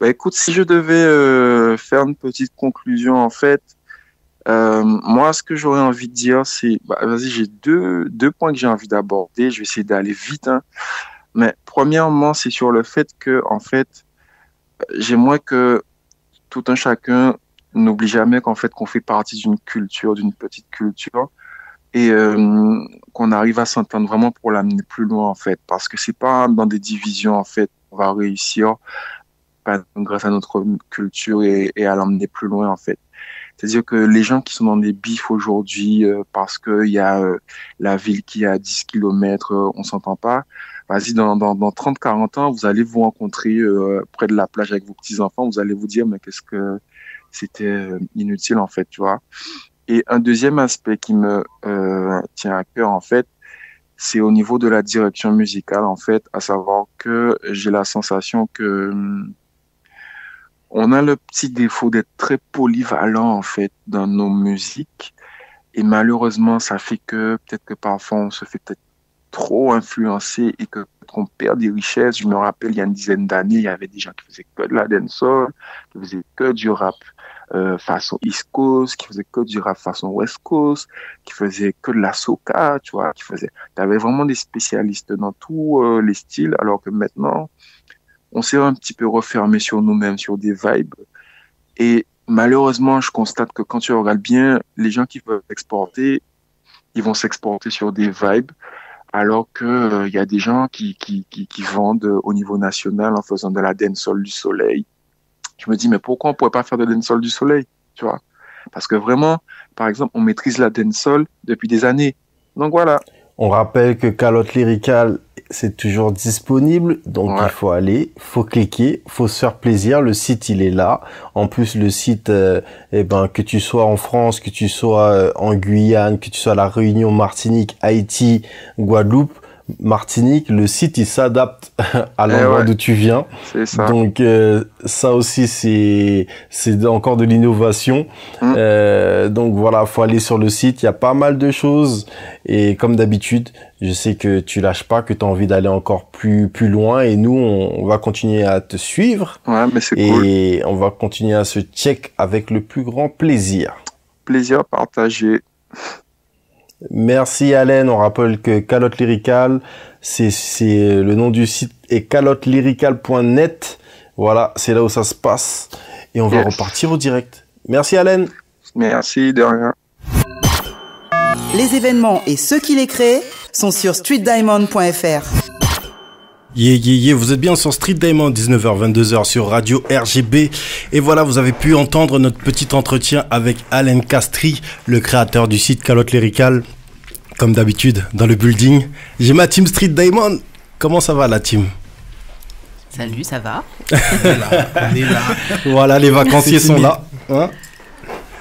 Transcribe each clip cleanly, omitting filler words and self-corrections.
Bah écoute, si je devais faire une petite conclusion, en fait, moi, ce que j'aurais envie de dire, c'est, bah, vas-y, j'ai deux points que j'ai envie d'aborder. Je vais essayer d'aller vite, hein. Mais premièrement, c'est sur le fait que, en fait, j'aimerais que tout un chacun n'oublie jamais qu'en fait, qu'on fait partie d'une culture, d'une petite culture, et qu'on arrive à s'entendre vraiment pour l'amener plus loin, en fait. Parce que c'est pas dans des divisions, en fait, qu'on va réussir, grâce à notre culture et à l'emmener plus loin, en fait. C'est-à-dire que les gens qui sont dans des bifs aujourd'hui, parce qu'il y a la ville qui est à 10 kilomètres, on s'entend pas, vas-y, dans 30, 40 ans, vous allez vous rencontrer près de la plage avec vos petits-enfants, vous allez vous dire, mais qu'est-ce que c'était inutile, en fait, tu vois. Et un deuxième aspect qui me tient à cœur, en fait, c'est au niveau de la direction musicale, en fait, à savoir que j'ai la sensation que on a le petit défaut d'être très polyvalent, en fait, dans nos musiques. Et malheureusement, ça fait que peut-être que parfois on se fait peut-être trop influencer et que qu'on perd des richesses. Je me rappelle, il y a une dizaine d'années, il y avait des gens qui faisaient que de la dancehall, qui faisaient que du rap façon East Coast, qui faisaient que du rap façon West Coast, qui faisaient que de la soca, tu vois, il y avait vraiment des spécialistes dans tous les styles, alors que maintenant, on s'est un petit peu refermé sur nous-mêmes, sur des vibes. Et malheureusement, je constate que quand tu regardes bien, les gens qui veulent exporter, ils vont s'exporter sur des vibes, alors que y a des gens qui vendent au niveau national en faisant de la dancehall du soleil. Je me dis, mais pourquoi on pourrait pas faire de dancehall du soleil, tu vois? Parce que vraiment, par exemple, on maîtrise la dancehall depuis des années. Donc voilà. On rappelle que Calotte Lyrical, c'est toujours disponible, donc ouais. Il faut aller, faut cliquer, faut se faire plaisir. Le site, il est là. En plus, le site, que tu sois en France, que tu sois en Guyane, que tu sois à La Réunion, Martinique, Haïti, Guadeloupe, Martinique, le site il s'adapte à l'endroit d'où tu viens. C'est ça. Donc ça aussi c'est encore de l'innovation. Donc voilà, faut aller sur le site, il y a pas mal de choses et comme d'habitude, je sais que tu lâches pas, que tu as envie d'aller encore plus loin et nous on va continuer à te suivre. Ouais, mais c'est cool. Et on va continuer à se check avec le plus grand plaisir. Plaisir partagé. Merci Allen, on rappelle que Calotte Lyrical, c'est le nom du site est calotelyrical.net. Voilà, c'est là où ça se passe et on va repartir au direct. Merci Allen. Merci, de rien. Les événements et ceux qui les créent sont sur streetdiamond.fr. Vous êtes bien sur Street Diamond, 19h-22h sur Radio RGB. Et voilà, vous avez pu entendre notre petit entretien avec Allen Castries, le créateur du site Calotte Lyrical. Comme d'habitude, dans le building. J'ai ma team Street Diamond. Comment ça va la team? Salut, ça va? On est là. Voilà, les vacanciers sont là. Hein?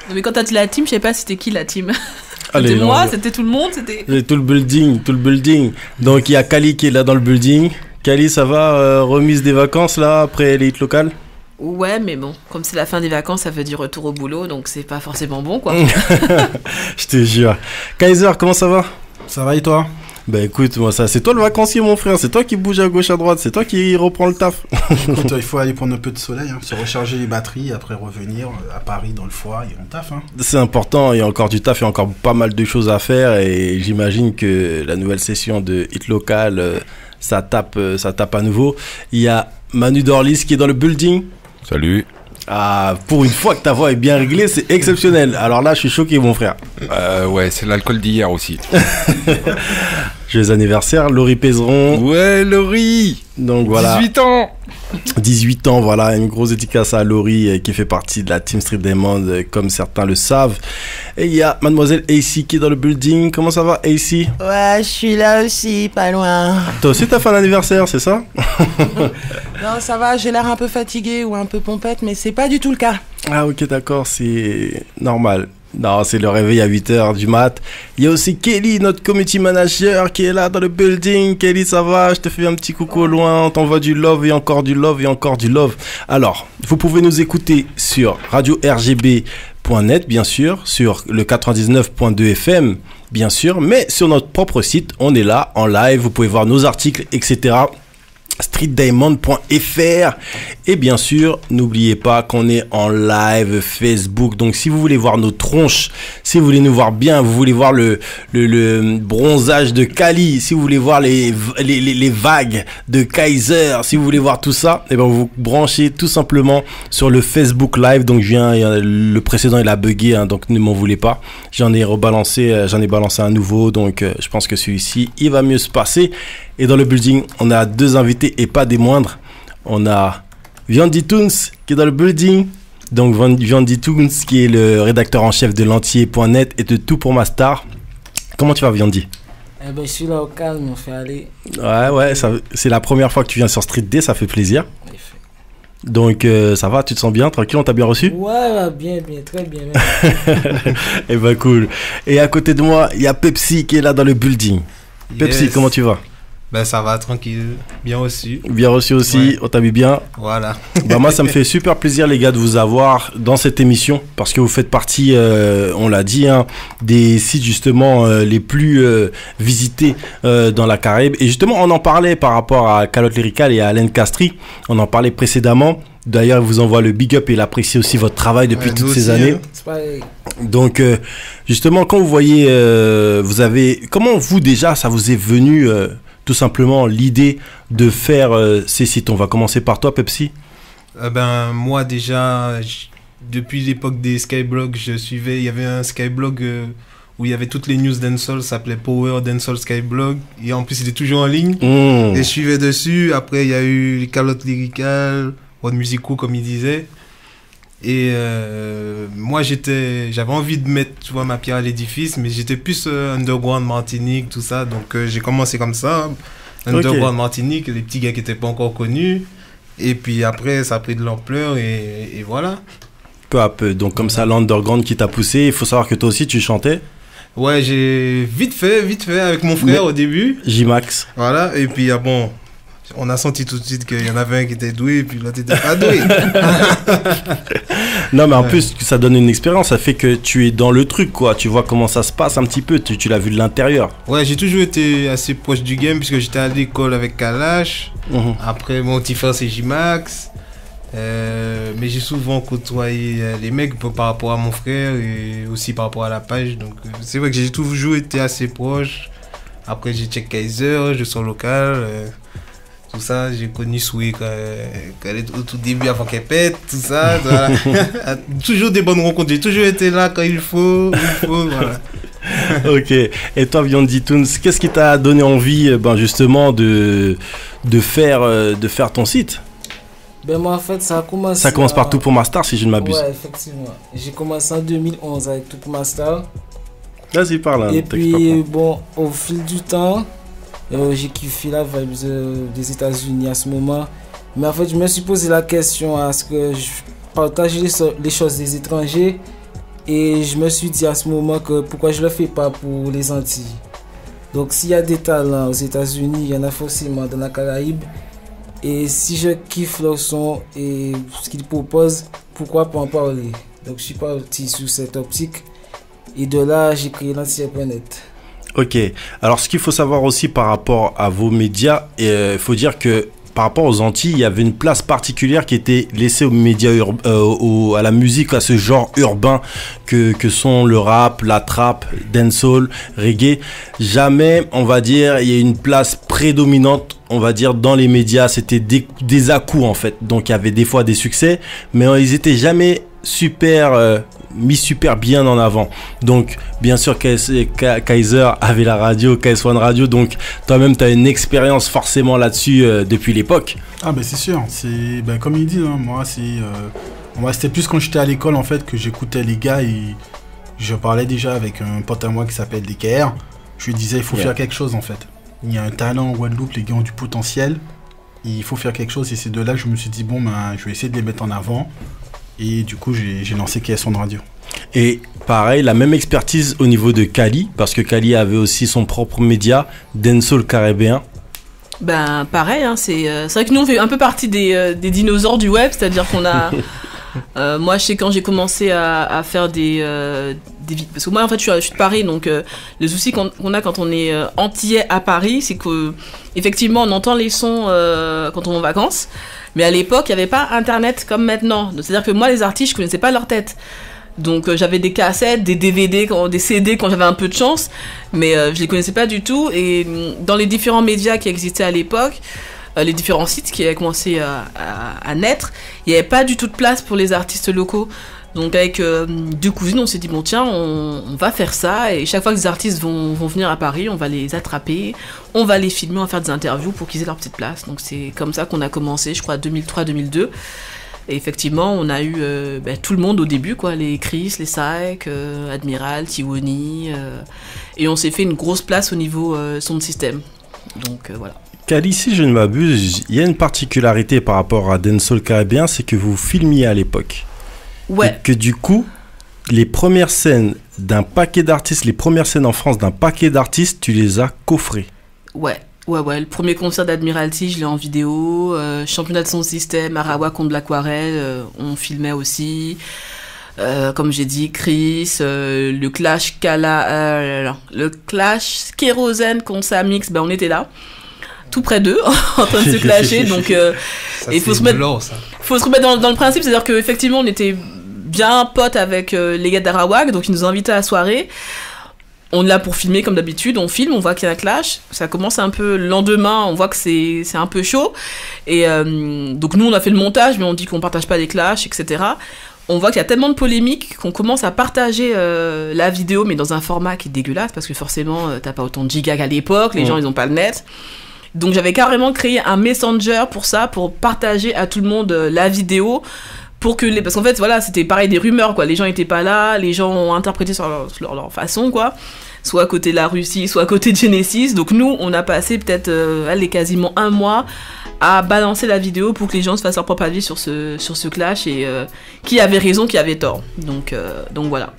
Non mais quand t'as dit la team, je sais pas c'était qui la team. Allez, c'était moi, c'était tout le monde, c'était... Tout le building. Donc il y a Kali qui est là dans le building. Kali, ça va, remise des vacances là après les hits locales? Ouais, mais bon, comme c'est la fin des vacances, ça veut dire retour au boulot, donc c'est pas forcément bon, quoi. Je te jure. Kaiser, comment ça va? Ça va et toi? Bah écoute, moi ça, c'est toi le vacancier, mon frère. C'est toi qui bouge à gauche, à droite. C'est toi qui reprend le taf. Écoute, il faut aller prendre un peu de soleil, hein, se recharger les batteries, après revenir à Paris dans le foie et on taf. Hein. C'est important, il y a encore du taf, il y a encore pas mal de choses à faire. Et j'imagine que la nouvelle session de Hit Local, ça tape à nouveau. Il y a Manu Dorlis qui est dans le building. Salut. Ah, pour une fois que ta voix est bien réglée, c'est exceptionnel. Alors là, je suis choqué, mon frère. Ouais, c'est l'alcool d'hier aussi. Joyeux anniversaire, Laurie Pézeron. Ouais, Laurie. Donc voilà. 18 ans. 18 ans, voilà, une grosse dédicace à Laurie qui fait partie de la Team Street Diamond, comme certains le savent. Et il y a Mademoiselle AC qui est dans le building. Comment ça va, AC? Ouais, je suis là aussi, pas loin. Toi aussi, t'as fait un anniversaire, c'est ça? Non, ça va, j'ai l'air un peu fatiguée ou un peu pompette, mais c'est pas du tout le cas. Ah, ok, d'accord, c'est normal. Non, c'est le réveil à 8h du mat. Il y a aussi Kelly, notre community manager, qui est là dans le building. Kelly, ça va? Je te fais un petit coucou au loin. On t'envoie du love et encore du love et encore du love. Alors, vous pouvez nous écouter sur Radio RGB.net, bien sûr, sur le 99.2 FM, bien sûr, mais sur notre propre site, on est là en live. Vous pouvez voir nos articles, etc. streetdiamond.fr Et bien sûr, n'oubliez pas qu'on est en live Facebook. Donc, si vous voulez voir nos tronches, si vous voulez nous voir bien, vous voulez voir le bronzage de Kali, si vous voulez voir les vagues de Kaiser, si vous voulez voir tout ça, eh ben, vous branchez tout simplement sur le Facebook Live. Donc, le précédent, il a bugué, hein, donc ne m'en voulez pas. J'en ai balancé un nouveau. Donc, je pense que celui-ci, il va mieux se passer. Et dans le building, on a 2 invités et pas des moindres. On a Viandi Toons qui est dans le building. Donc Viandi Toons qui est le rédacteur en chef de l'entier.net et de Tout pour ma star. Comment tu vas, Viandi? Eh ben, je suis là au calme, on fait aller. Ouais, c'est la première fois que tu viens sur Street Day, ça fait plaisir. Donc ça va, tu te sens bien, tranquille, on t'a bien reçu? Ouais, bien, très bien. Et ben cool. Et à côté de moi, il y a Pepsi qui est là dans le building. Yes. Pepsi, comment tu vas? Ben ça va, tranquille, bien reçu. Bien reçu aussi, ouais. On t'a mis bien. Voilà. Bah moi ça me fait super plaisir les gars de vous avoir dans cette émission parce que vous faites partie, on l'a dit, hein, des sites justement les plus visités dans la Caraïbe. Et justement on en parlait par rapport à Calotte Lyrical et à Alain Castri, on en parlait précédemment. D'ailleurs, il vous envoie le big up et il apprécie aussi votre travail depuis toutes ces années. Hein. C'est pareil. Donc, justement, quand vous voyez, comment vous déjà, ça vous est venu tout simplement l'idée de faire ces sites? On va commencer par toi, Pepsi. Moi déjà, depuis l'époque des Skyblogs, il y avait un Skyblog où il y avait toutes les news dancehall, ça s'appelait Power Dancehall Skyblog, et en plus il est toujours en ligne, et je suivais dessus. Après il y a eu les Calotte Lyrical, One Music Crew comme il disait, et moi j'avais envie de mettre, tu vois, ma pierre à l'édifice, mais j'étais plus underground Martinique, tout ça, donc j'ai commencé comme ça, underground Martinique, les petits gars qui n'étaient pas encore connus, et puis après ça a pris de l'ampleur, et voilà. Peu à peu, donc comme ça l'underground qui t'a poussé. Il faut savoir que toi aussi tu chantais. Ouais, j'ai vite fait avec mon frère au début. J-Max. Voilà, et puis bon, on a senti tout de suite qu'il y en avait un qui était doué et puis l'autre était pas doué. Non, mais en plus, ça donne une expérience, ça fait que tu es dans le truc, quoi. Tu vois comment ça se passe un petit peu, tu l'as vu de l'intérieur. Ouais, j'ai toujours été assez proche du game puisque j'étais à l'école avec Kalash. Après, mon petit frère, c'est J-Max. Mais j'ai souvent côtoyé les mecs par rapport à mon frère et aussi par rapport à la page, donc c'est vrai que j'ai toujours été assez proche. Après j'ai check Kaiser, je sors local, tout ça, j'ai connu Soué quand elle est au tout début avant qu'elle pète, tout ça, voilà. Toujours des bonnes rencontres, j'ai toujours été là quand il faut voilà. Ok, et toi Viandi Toons, qu'est-ce qui t'a donné envie justement de faire ton site? Moi en fait ça a commencé. Ça commence par Tout pour ma star si je ne m'abuse. Ouais, effectivement. J'ai commencé en 2011 avec Tout pour ma star. Vas-y, parle. Et puis au fil du temps, j'ai kiffé la vibe des États-Unis à ce moment. Mais en fait je me suis posé la question à ce que je partage les choses des étrangers. Et je me suis dit à ce moment que pourquoi je le fais pas pour les Antilles. Donc s'il y a des talents aux États-Unis, il y en a forcément dans la Caraïbe. Et si je kiffe leur son et ce qu'ils proposent, pourquoi pas en parler? Donc je suis parti sur cette optique et de là j'ai créé l'entier.net. Ok, alors ce qu'il faut savoir aussi par rapport à vos médias, il faut dire que par rapport aux Antilles, il y avait une place particulière qui était laissée aux médias, à la musique, à ce genre urbain que sont le rap, la trap, dancehall, reggae. Jamais, on va dire, il y a une place prédominante, on va dire, dans les médias. C'était des à-coups en fait. Donc il y avait des fois des succès, mais ils étaient jamais mis super bien en avant. Donc bien sûr Kaiser avait la radio, KS1 Radio, donc toi-même tu as une expérience forcément là-dessus depuis l'époque. Ah ben c'est sûr, c'est comme il dit, hein, moi c'était plus quand j'étais à l'école en fait que j'écoutais les gars et je parlais déjà avec un pote à moi qui s'appelle DKR. Je lui disais il faut faire quelque chose en fait. Il y a un talent en Guadeloupe, les gars ont du potentiel, il faut faire quelque chose, et c'est de là que je me suis dit je vais essayer de les mettre en avant. Et du coup, j'ai lancé KS1 Radio. Et pareil, la même expertise au niveau de Kali, parce que Kali avait aussi son propre média, Dancehall Caribéen. Pareil, hein, c'est vrai que nous on fait un peu partie des dinosaures du web, c'est-à-dire qu'on a... moi, je sais quand j'ai commencé à faire des parce que moi en fait je suis de Paris, donc le souci qu'on a quand on est antillais à Paris, c'est que effectivement on entend les sons quand on est en vacances. Mais à l'époque, il n'y avait pas Internet comme maintenant. C'est-à-dire que moi, les artistes, je connaissais pas leur tête. Donc j'avais des cassettes, des DVD, des CD quand j'avais un peu de chance, mais je les connaissais pas du tout. Et dans les différents médias qui existaient à l'époque, les différents sites qui avaient commencé à naître, il n'y avait pas du tout de place pour les artistes locaux. Donc avec deux cousines, on s'est dit bon tiens, on va faire ça, et chaque fois que des artistes vont venir à Paris, on va les attraper, on va les filmer, on va faire des interviews pour qu'ils aient leur petite place. Donc c'est comme ça qu'on a commencé, je crois 2003-2002. Et effectivement, on a eu tout le monde au début, quoi, les Chris, les Saek, Admiral, Tiwoni, et on s'est fait une grosse place au niveau son système. Donc voilà. Kali, si je ne m'abuse, il y a une particularité par rapport à Dancehall Caribbean, c'est que vous filmiez à l'époque. Ouais. Et que du coup, les premières scènes d'un paquet d'artistes, les premières scènes en France d'un paquet d'artistes, tu les as coffrées. Ouais. Le premier concert d'Admiralty, je l'ai en vidéo. Championnat de son système, Arawak contre l'Aquarelle, on filmait aussi. Comme j'ai dit, Chris, le clash le clash Kérosène contre Samix, on était là, tout près d'eux, en train de se clasher. Donc, il faut se remettre dans le principe, c'est-à-dire qu'effectivement, on était bien potes avec les gars d'Arawak, donc ils nous ont invités à la soirée. On est là pour filmer comme d'habitude, on filme, on voit qu'il y a un clash, ça commence un peu le lendemain, on voit que c'est un peu chaud, et donc nous on a fait le montage, mais on dit qu'on partage pas les clashs, etc. On voit qu'il y a tellement de polémiques qu'on commence à partager la vidéo, mais dans un format qui est dégueulasse, parce que forcément t'as pas autant de gigas qu'à l'époque, les gens ils ont pas le net. Donc j'avais carrément créé un messenger pour ça, pour partager à tout le monde la vidéo, pour que parce qu'en fait voilà, c'était pareil, des rumeurs quoi, les gens étaient pas là, les gens ont interprété sur leur façon quoi, soit à côté de la Russie, soit à côté de Genesis. Donc nous on a passé peut-être quasiment un mois à balancer la vidéo pour que les gens se fassent leur propre avis sur ce clash, et qui avait raison, qui avait tort. Donc voilà.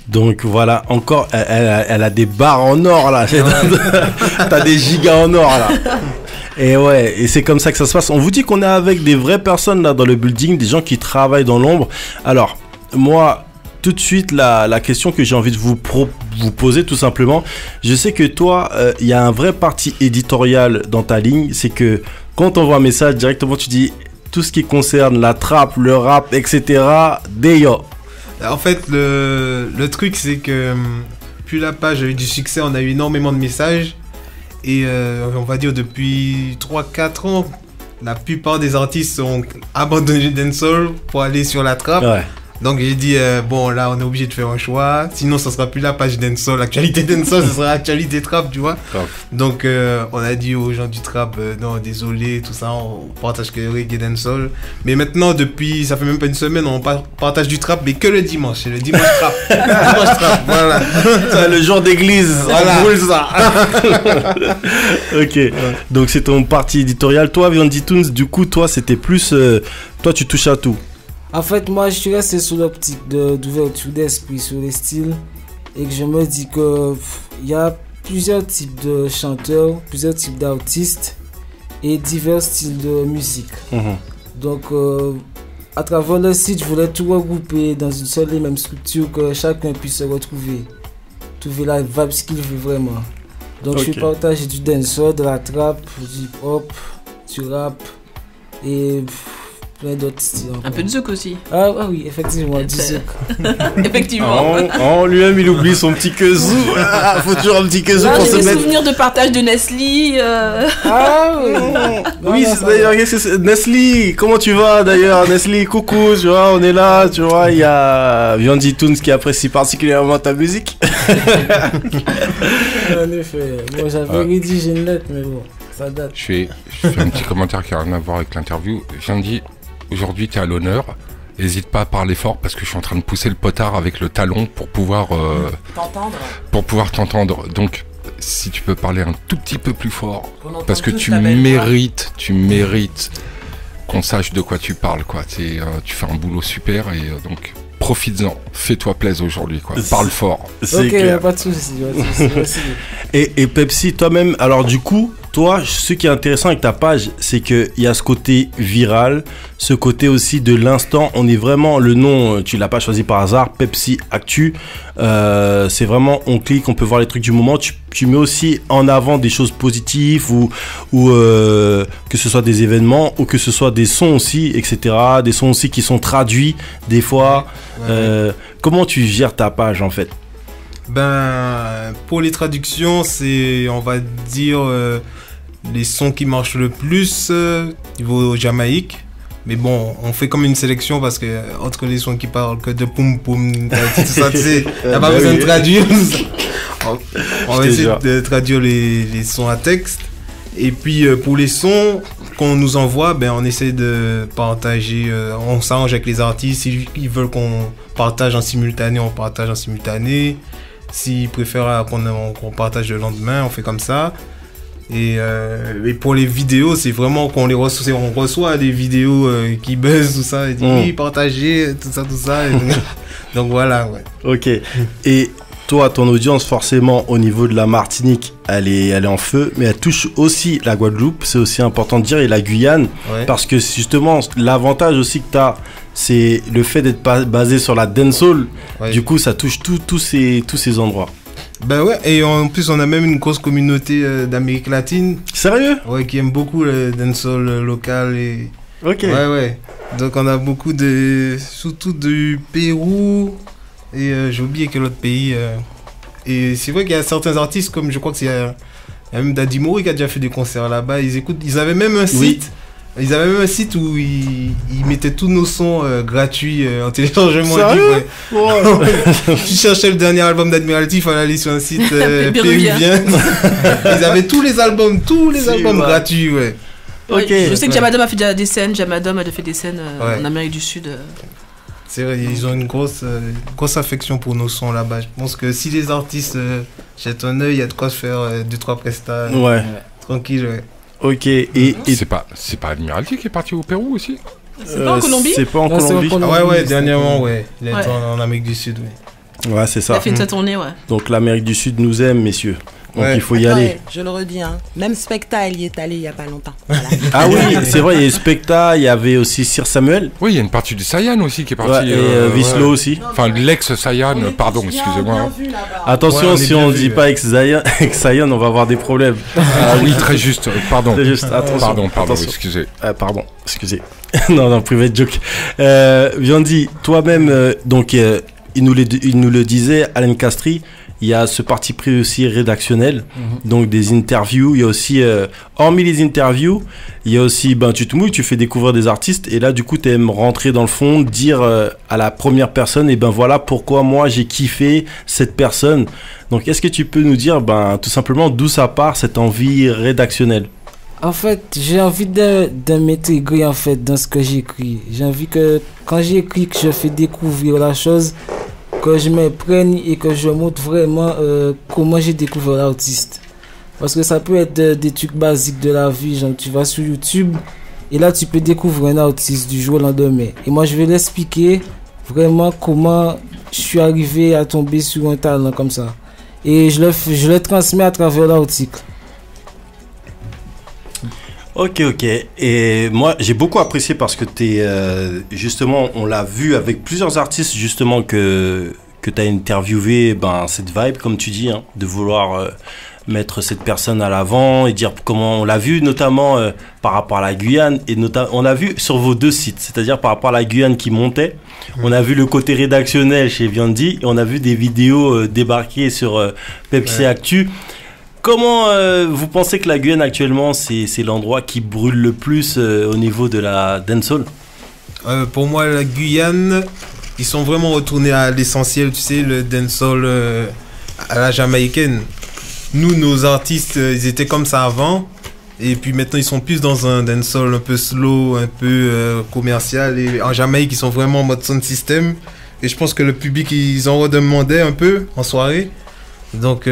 Donc voilà, encore, elle a des barres en or là. T'as des gigas en or là. Et ouais, et c'est comme ça que ça se passe. On vous dit qu'on est avec des vraies personnes là dans le building, des gens qui travaillent dans l'ombre. Alors, moi, tout de suite, la question que j'ai envie de vous poser tout simplement, je sais que toi, il y a un vrai parti éditorial dans ta ligne, c'est que quand on voit un message, directement tu dis tout ce qui concerne la trappe, le rap, etc. D'ailleurs. En fait, le truc, c'est que plus la page a eu du succès, on a eu énormément de messages. Et on va dire depuis 3-4 ans, la plupart des artistes ont abandonné le dancehall pour aller sur la trappe. Ouais. Donc j'ai dit, bon là on est obligé de faire un choix, sinon ça sera plus la page dancehall, actualité dancehall, ça sera actualité trap, tu vois. Top. Donc on a dit aux gens du trap, non désolé, tout ça, on partage que reggae dancehall. Mais maintenant, depuis, ça fait même pas une semaine, on partage du trap, mais que le dimanche, c'est le dimanche trap. Le dimanche trap, voilà. C'est le jour d'église, voilà. On brûle ça. Ok, ouais. Donc c'est ton parti éditorial. Toi, Viandi Tunes, du coup, toi c'était plus, toi tu touches à tout. En fait, moi, je suis resté sous l'optique d'ouverture d'esprit sur les styles, et que je me dis que il y a plusieurs types de chanteurs, plusieurs types d'artistes et divers styles de musique. Donc, à travers le site, je voulais tout regrouper dans une seule et même structure, que chacun puisse se trouver la vibe qu'il veut vraiment. Donc, je suis partagé du dancehall, de la trap, du hip-hop, du rap et plein d'autres styles. Un peu de zouk aussi. Ah oui, effectivement, du zouk. Effectivement. Lui-même, il oublie son petit kezou. Faut toujours un petit kezou pour se mettre. J'ai des souvenirs de partage de Nestlé. Ah oui. Oui, c'est d'ailleurs, Nestlé, comment tu vas d'ailleurs? Nestlé, coucou, tu vois, on est là, tu vois, il y a Viandi Tunes qui apprécie particulièrement ta musique. En effet, moi j'avais rédigé une lettre, mais bon, ça date. Je fais un petit commentaire qui n'a rien à voir avec l'interview. Viandi, aujourd'hui tu es à l'honneur, n'hésite pas à parler fort parce que je suis en train de pousser le potard avec le talon pour pouvoir t'entendre. Donc si tu peux parler un tout petit peu plus fort, parce que tu mérites qu'on sache de quoi tu parles, quoi. Tu fais un boulot super, et donc profites-en, fais-toi plaisir aujourd'hui, quoi. Parle fort. Ok, pas de soucis. Et Pepsi, toi-même, alors du coup, toi, ce qui est intéressant avec ta page, c'est qu'il y a ce côté viral, ce côté aussi de l'instant. On est vraiment, le nom, tu l'as pas choisi par hasard, Pepsi Actu. C'est vraiment, on clique, on peut voir les trucs du moment. Tu mets aussi en avant des choses positives ou que ce soit des événements ou que ce soit des sons aussi, etc. Des sons aussi qui sont traduits des fois. Comment tu gères ta page en fait? Ben, pour les traductions, c'est, on va dire, les sons qui marchent le plus niveau Jamaïque. Mais bon, on fait comme une sélection parce que entre les sons qui parlent que de poum poum, tout ça, tu sais, il n'y a pas besoin de traduire. On va essayer de traduire les sons à texte. Et puis pour les sons qu'on nous envoie, ben, on essaie de partager, on s'arrange avec les artistes. S'ils veulent qu'on partage en simultané, on partage en simultané. S'ils préfèrent qu'on partage le lendemain, on fait comme ça. Et pour les vidéos, c'est vraiment qu'on les reçoit, on reçoit des vidéos qui buzzent, tout ça, et dit oui, partagez, tout ça. Donc voilà, ouais. Ok. Et toi, ton audience, forcément, au niveau de la Martinique, elle est en feu, mais elle touche aussi la Guadeloupe, c'est aussi important de dire, et la Guyane, parce que justement, l'avantage aussi que tu as, c'est le fait d'être basé sur la dancehall. Du coup, ça touche tous ces endroits. Ben ouais, et en plus, on a même une grosse communauté d'Amérique latine. Sérieux? Ouais, qui aime beaucoup le dancehall local. Et... Ok. Ouais. Donc, on a beaucoup surtout du Pérou. Et j'ai oublié quel autre pays. Et c'est vrai qu'il y a certains artistes, comme je crois que c'est... Il y a même Daddy Mori qui a déjà fait des concerts là-bas. Ils avaient même un site. Ils avaient même un site où ils mettaient tous nos sons gratuits en téléchargement libre. Tu cherchais le dernier album d'Admiralty, il fallait aller sur un site péruvien. Ils avaient tous les albums gratuits, ouais. Ok. Je sais que Jamadom a fait des scènes, Jamadom a fait des scènes en Amérique du Sud. C'est vrai, ils ont une grosse affection pour nos sons là-bas. Je pense que si les artistes jettent un œil, il y a de quoi se faire 2-3 prestats. Tranquille, ouais. Ok, et c'est pas Admiralty qui est parti au Pérou aussi? C'est pas en Colombie? C'est pas en Colombie. Ouais, dernièrement, ouais. Il est en Amérique du Sud, oui. Ouais, c'est ça. Il a fait une tournée, ouais. Donc l'Amérique du Sud nous aime, messieurs. Donc il faut y aller. Je le redis, hein. Même Specta, elle y est allée il y a pas longtemps. Voilà. Ah oui, c'est vrai, il y a Specta, il y avait aussi Sir Samuel. Oui, il y a une partie du Sayan aussi qui est partie. Et Vislo aussi. Enfin, l'ex-Sayan, pardon, excusez-moi. Attention, si on ne dit pas ex-Sayan, on va avoir des problèmes. Ah oui, très juste, pardon. Très juste, attention. Pardon, excusez. Pardon, excusez. non, private joke. Viandi, toi-même, donc, il nous le disait, Alain Castry. Il y a ce parti pris aussi rédactionnel, donc des interviews. Il y a aussi, hormis les interviews, il y a aussi, tu te mouilles, tu fais découvrir des artistes. Et là, du coup, tu aimes rentrer dans le fond, dire à la première personne, et voilà pourquoi moi j'ai kiffé cette personne. Donc, est-ce que tu peux nous dire, tout simplement, d'où ça part cette envie rédactionnelle? En fait, j'ai envie de m'intégrer en fait dans ce que j'écris. J'ai envie que quand j'écris, que je fais découvrir la chose, que je m'imprègne et que je montre vraiment comment j'ai découvert l'artiste. Parce que ça peut être des trucs basiques de la vie, genre tu vas sur YouTube et là tu peux découvrir un artiste du jour au lendemain. Et moi je vais l'expliquer vraiment comment je suis arrivé à tomber sur un talent comme ça. Et je le transmets à travers l'article. Ok. Et moi, j'ai beaucoup apprécié parce que justement, on l'a vu avec plusieurs artistes justement que tu as interviewé, cette vibe, comme tu dis, de vouloir mettre cette personne à l'avant et dire comment on l'a vu, notamment par rapport à la Guyane. Et on l'a vu sur vos deux sites, c'est-à-dire par rapport à la Guyane qui montait. On a vu le côté rédactionnel chez Viandi et on a vu des vidéos débarquer sur Pepsi Actu. Comment vous pensez que la Guyane actuellement, c'est l'endroit qui brûle le plus au niveau de la dancehall? Pour moi, la Guyane, ils sont vraiment retournés à l'essentiel, tu sais, le dancehall à la jamaïcaine. Nous, nos artistes, ils étaient comme ça avant. Et puis maintenant, ils sont plus dans un dancehall un peu slow, un peu commercial. Et en Jamaïque, ils sont vraiment en mode sound system. Et je pense que le public, ils en redemandaient un peu en soirée. Donc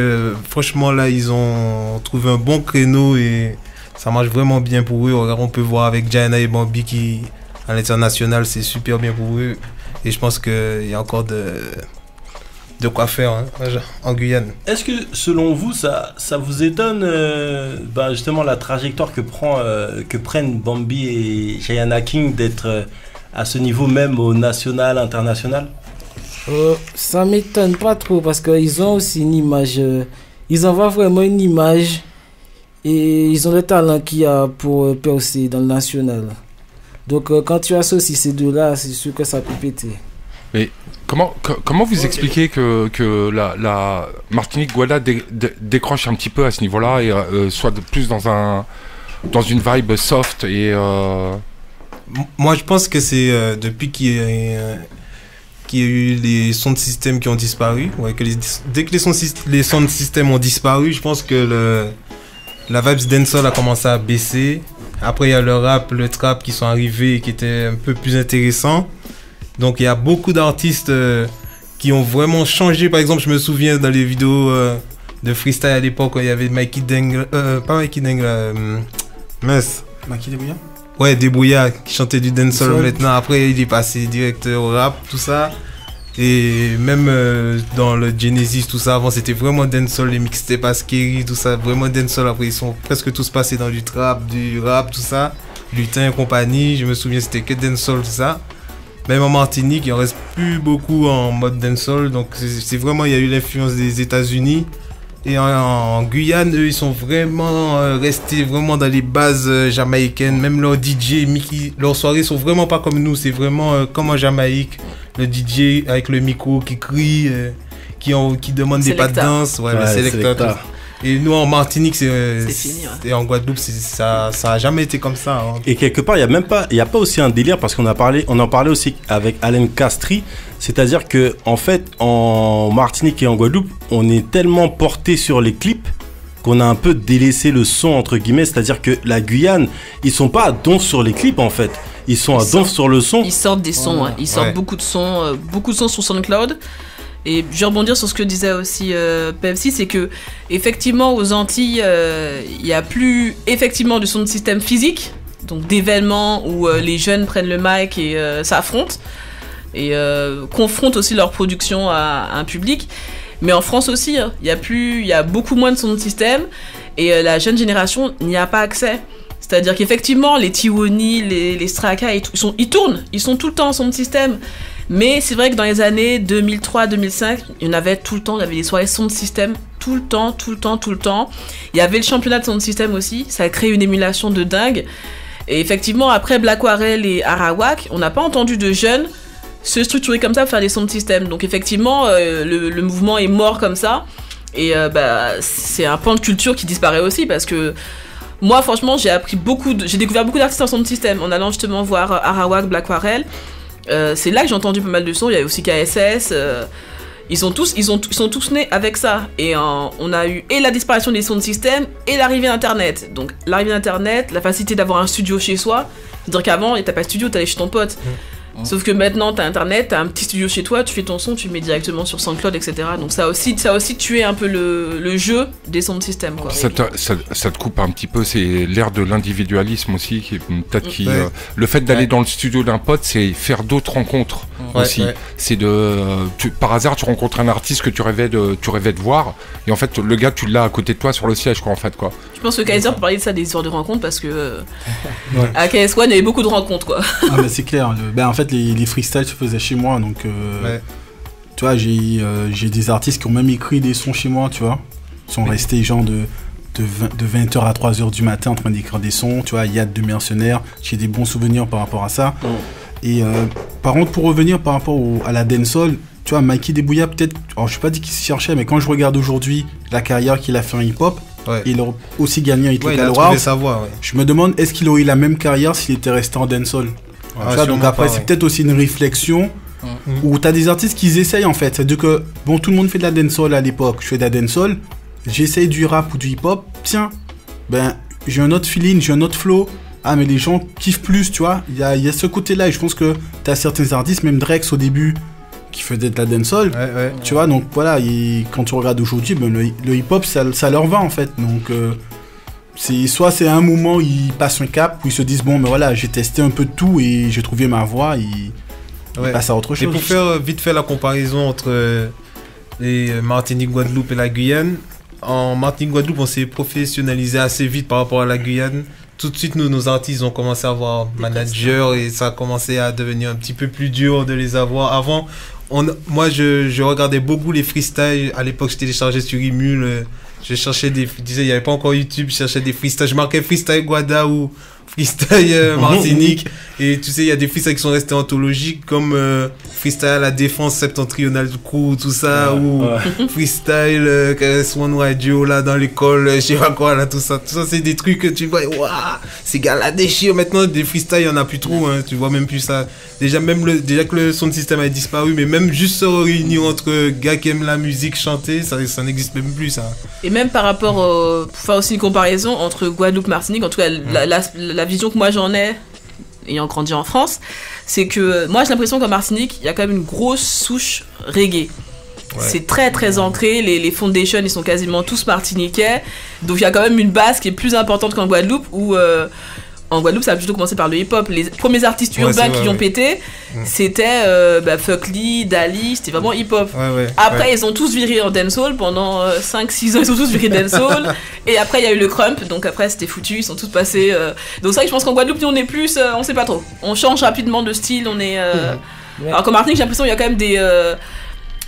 franchement là ils ont trouvé un bon créneau et ça marche vraiment bien pour eux. On peut voir avec Jana et Bambi qui à l'international c'est super bien pour eux et je pense qu'il y a encore de quoi faire hein, en Guyane. Est-ce que selon vous, ça vous étonne justement la trajectoire que prennent Bambi et Jayana King d'être à ce niveau même au national, international? Ça m'étonne pas trop parce qu'ils ont aussi une image, ils envoient vraiment une image et ils ont le talent qu'il y a pour percer dans le national. Donc quand tu associes ces deux-là, c'est sûr que ça peut péter. Mais comment vous expliquez que la Martinique-Guadeloupe décroche un petit peu à ce niveau-là et soit plus dans une vibe soft et Moi je pense que c'est depuis qu'il y a eu les sons de système qui ont disparu, dès que les sons de système ont disparu, je pense que la vibes dancehall a commencé à baisser. Après il y a le rap, le trap qui sont arrivés et qui étaient un peu plus intéressants. Donc il y a beaucoup d'artistes qui ont vraiment changé. Par exemple, je me souviens dans les vidéos de freestyle à l'époque, il y avait Mikey Dengue, pas Mikey Dengue, mince. Mikey Débrouillard. Ouais, Débrouillard qui chantait du dancehall maintenant. Après, il est passé direct au rap, tout ça. Et même dans le Genesis, tout ça, avant c'était vraiment dancehall, les mixtapes Askeri, tout ça, vraiment dancehall. Après, ils sont presque tous passés dans du trap, du rap, tout ça. Lutin et compagnie, je me souviens, c'était que dancehall, tout ça. Même en Martinique, il en reste plus beaucoup en mode dancehall. Donc c'est vraiment, il y a eu l'influence des États-Unis. Et en Guyane, eux, ils sont vraiment restés vraiment dans les bases jamaïcaines. Même leurs DJ, leurs soirées sont vraiment pas comme nous. C'est vraiment comme en Jamaïque. Le DJ avec le micro qui crie, qui demande des pas de danse. Ouais, le sélecteur. Et nous en Martinique, c'est fini, et en Guadeloupe, ça a jamais été comme ça. Hein. Et quelque part, il y a pas aussi un délire parce on en parlait aussi avec Alain Castry, c'est-à-dire que en fait, en Martinique et en Guadeloupe, on est tellement porté sur les clips qu'on a un peu délaissé le son entre guillemets, c'est-à-dire que la Guyane, ils sont pas à donf sur les clips en fait. Ils sont à donf sur le son. Ils sortent des sons, ils sortent beaucoup de sons sur SoundCloud. Et je vais rebondir sur ce que disait aussi Pepsi, c'est que effectivement aux Antilles, il n'y a plus effectivement de son de système physique, donc d'événements où les jeunes prennent le mic et s'affrontent et confrontent aussi leur production à un public. Mais en France aussi, il y a beaucoup moins de son de système et la jeune génération n'y a pas accès. C'est-à-dire qu'effectivement, les Tiwoni, les Straka, ils tournent, ils sont tout le temps en son de système. Mais c'est vrai que dans les années 2003-2005, il y en avait tout le temps, il y avait des soirées son de système, tout le temps. Il y avait le championnat de son de système aussi, ça a créé une émulation de dingue. Et effectivement, après Blackwell et Arawak, on n'a pas entendu de jeunes se structurer comme ça pour faire des sons de système. Donc effectivement, le mouvement est mort comme ça. Et c'est un pan de culture qui disparaît aussi parce que moi, franchement, j'ai découvert beaucoup d'artistes en son de système en allant justement voir Arawak, Blackwell. C'est là que j'ai entendu pas mal de sons. Il y a aussi KSS. Ils sont tous nés avec ça. Et on a eu et la disparition des sons de système et l'arrivée d'Internet. Donc l'arrivée d'Internet, la facilité d'avoir un studio chez soi. C'est-à-dire qu'avant, t'as pas de studio, t'allais chez ton pote. Sauf que maintenant, t'as Internet, t'as un petit studio chez toi, tu fais ton son, tu le mets directement sur SoundCloud, etc. Donc ça a aussi tué un peu le jeu des sons de système, quoi. Ça te coupe un petit peu, c'est l'ère de l'individualisme aussi, le fait d'aller dans le studio d'un pote, c'est faire d'autres rencontres aussi. Ouais. C'est par hasard, tu rencontres un artiste que tu rêvais de voir, et en fait, le gars, tu l'as à côté de toi sur le siège, quoi, en fait, quoi. Je pense que Kaiser peut parler de ça, des histoires de rencontres, parce que à KS1, il y avait beaucoup de rencontres, quoi. Ah, mais c'est clair. En fait, les freestyles se faisaient chez moi, donc tu vois, j'ai des artistes qui ont même écrit des sons chez moi, tu vois. Ils sont restés genre de 20h à 3h du matin en train d'écrire des sons, tu vois. Yad de Mercenaires, j'ai des bons souvenirs par rapport à ça. Et par contre, pour revenir par rapport à la dancehall, tu vois, Mikey Débrouillard, peut-être, alors je ne sais pas dit qu'il se cherchait, mais quand je regarde aujourd'hui la carrière qu'il a fait en hip-hop, il a aussi gagné un Hit Local Award. Je me demande, est-ce qu'il aurait eu la même carrière s'il était resté en dancehall? Donc après, c'est peut-être aussi une réflexion où tu as des artistes qui essayent en fait. C'est-à-dire que, bon, tout le monde fait de la dancehall à l'époque. Je fais de la dancehall, j'essaye du rap ou du hip-hop. Tiens, j'ai un autre feeling, j'ai un autre flow. Ah, mais les gens kiffent plus, tu vois. Il y a ce côté-là. Et je pense que tu as certains artistes, même Drex au début, qui faisaient de la dancehall. Tu vois, donc voilà, quand tu regardes aujourd'hui, le hip-hop, ça leur va en fait. Donc. C'est un moment où ils passent un cap, où ils se disent bon, mais voilà, j'ai testé un peu de tout et j'ai trouvé ma voie, ils passent à autre chose. Et pour faire vite fait la comparaison entre et Martinique, Guadeloupe et la Guyane. En Martinique, Guadeloupe, on s'est professionnalisé assez vite par rapport à la Guyane. Tout de suite, nos artistes ont commencé à avoir manager et ça a commencé à devenir un petit peu plus dur de les avoir. Avant, moi, je regardais beaucoup les freestyles. À l'époque, je téléchargeais sur Emule. Je cherchais il n'y avait pas encore YouTube, je cherchais des freestyles. Je marquais freestyle Guada ou freestyle Martinique. Et tu sais, il y a des freestyles qui sont restés anthologiques, comme freestyle à la défense septentrionale du coup, tout ça, ou freestyle Swan Radio là dans l'école, je sais pas quoi là, tout ça. Tout ça, c'est des trucs que tu vois, waouh, ces gars-là déchirent. Maintenant, des freestyles, il n'y en a plus trop, hein, tu vois même plus ça. Déjà que le son de système a disparu, mais même juste se réunir entre gars qui aiment la musique, chanter, ça n'existe même plus, ça. Et même par rapport, pour faire aussi une comparaison entre Guadeloupe et Martinique, en tout cas, la vision que moi j'en ai, ayant grandi en France, c'est que moi j'ai l'impression qu'en Martinique, il y a quand même une grosse souche reggae. Ouais. C'est très très ancré, les foundations ils sont quasiment tous martiniquais, donc il y a quand même une base qui est plus importante qu'en Guadeloupe, où en Guadeloupe ça a plutôt commencé par le hip-hop. Les premiers artistes urbains qui ont pété, c'était Fuck Lee, Dali, c'était vraiment hip-hop. Après ils ont tous viré en dancehall pendant 5-6 ans, ils ont tous viré dancehall. Et après il y a eu le crump, donc après c'était foutu, ils sont tous passés. Donc c'est vrai que je pense qu'en Guadeloupe on est plus, on sait pas trop. On change rapidement de style, on est. Alors qu'en Martinique j'ai l'impression qu'il y a quand même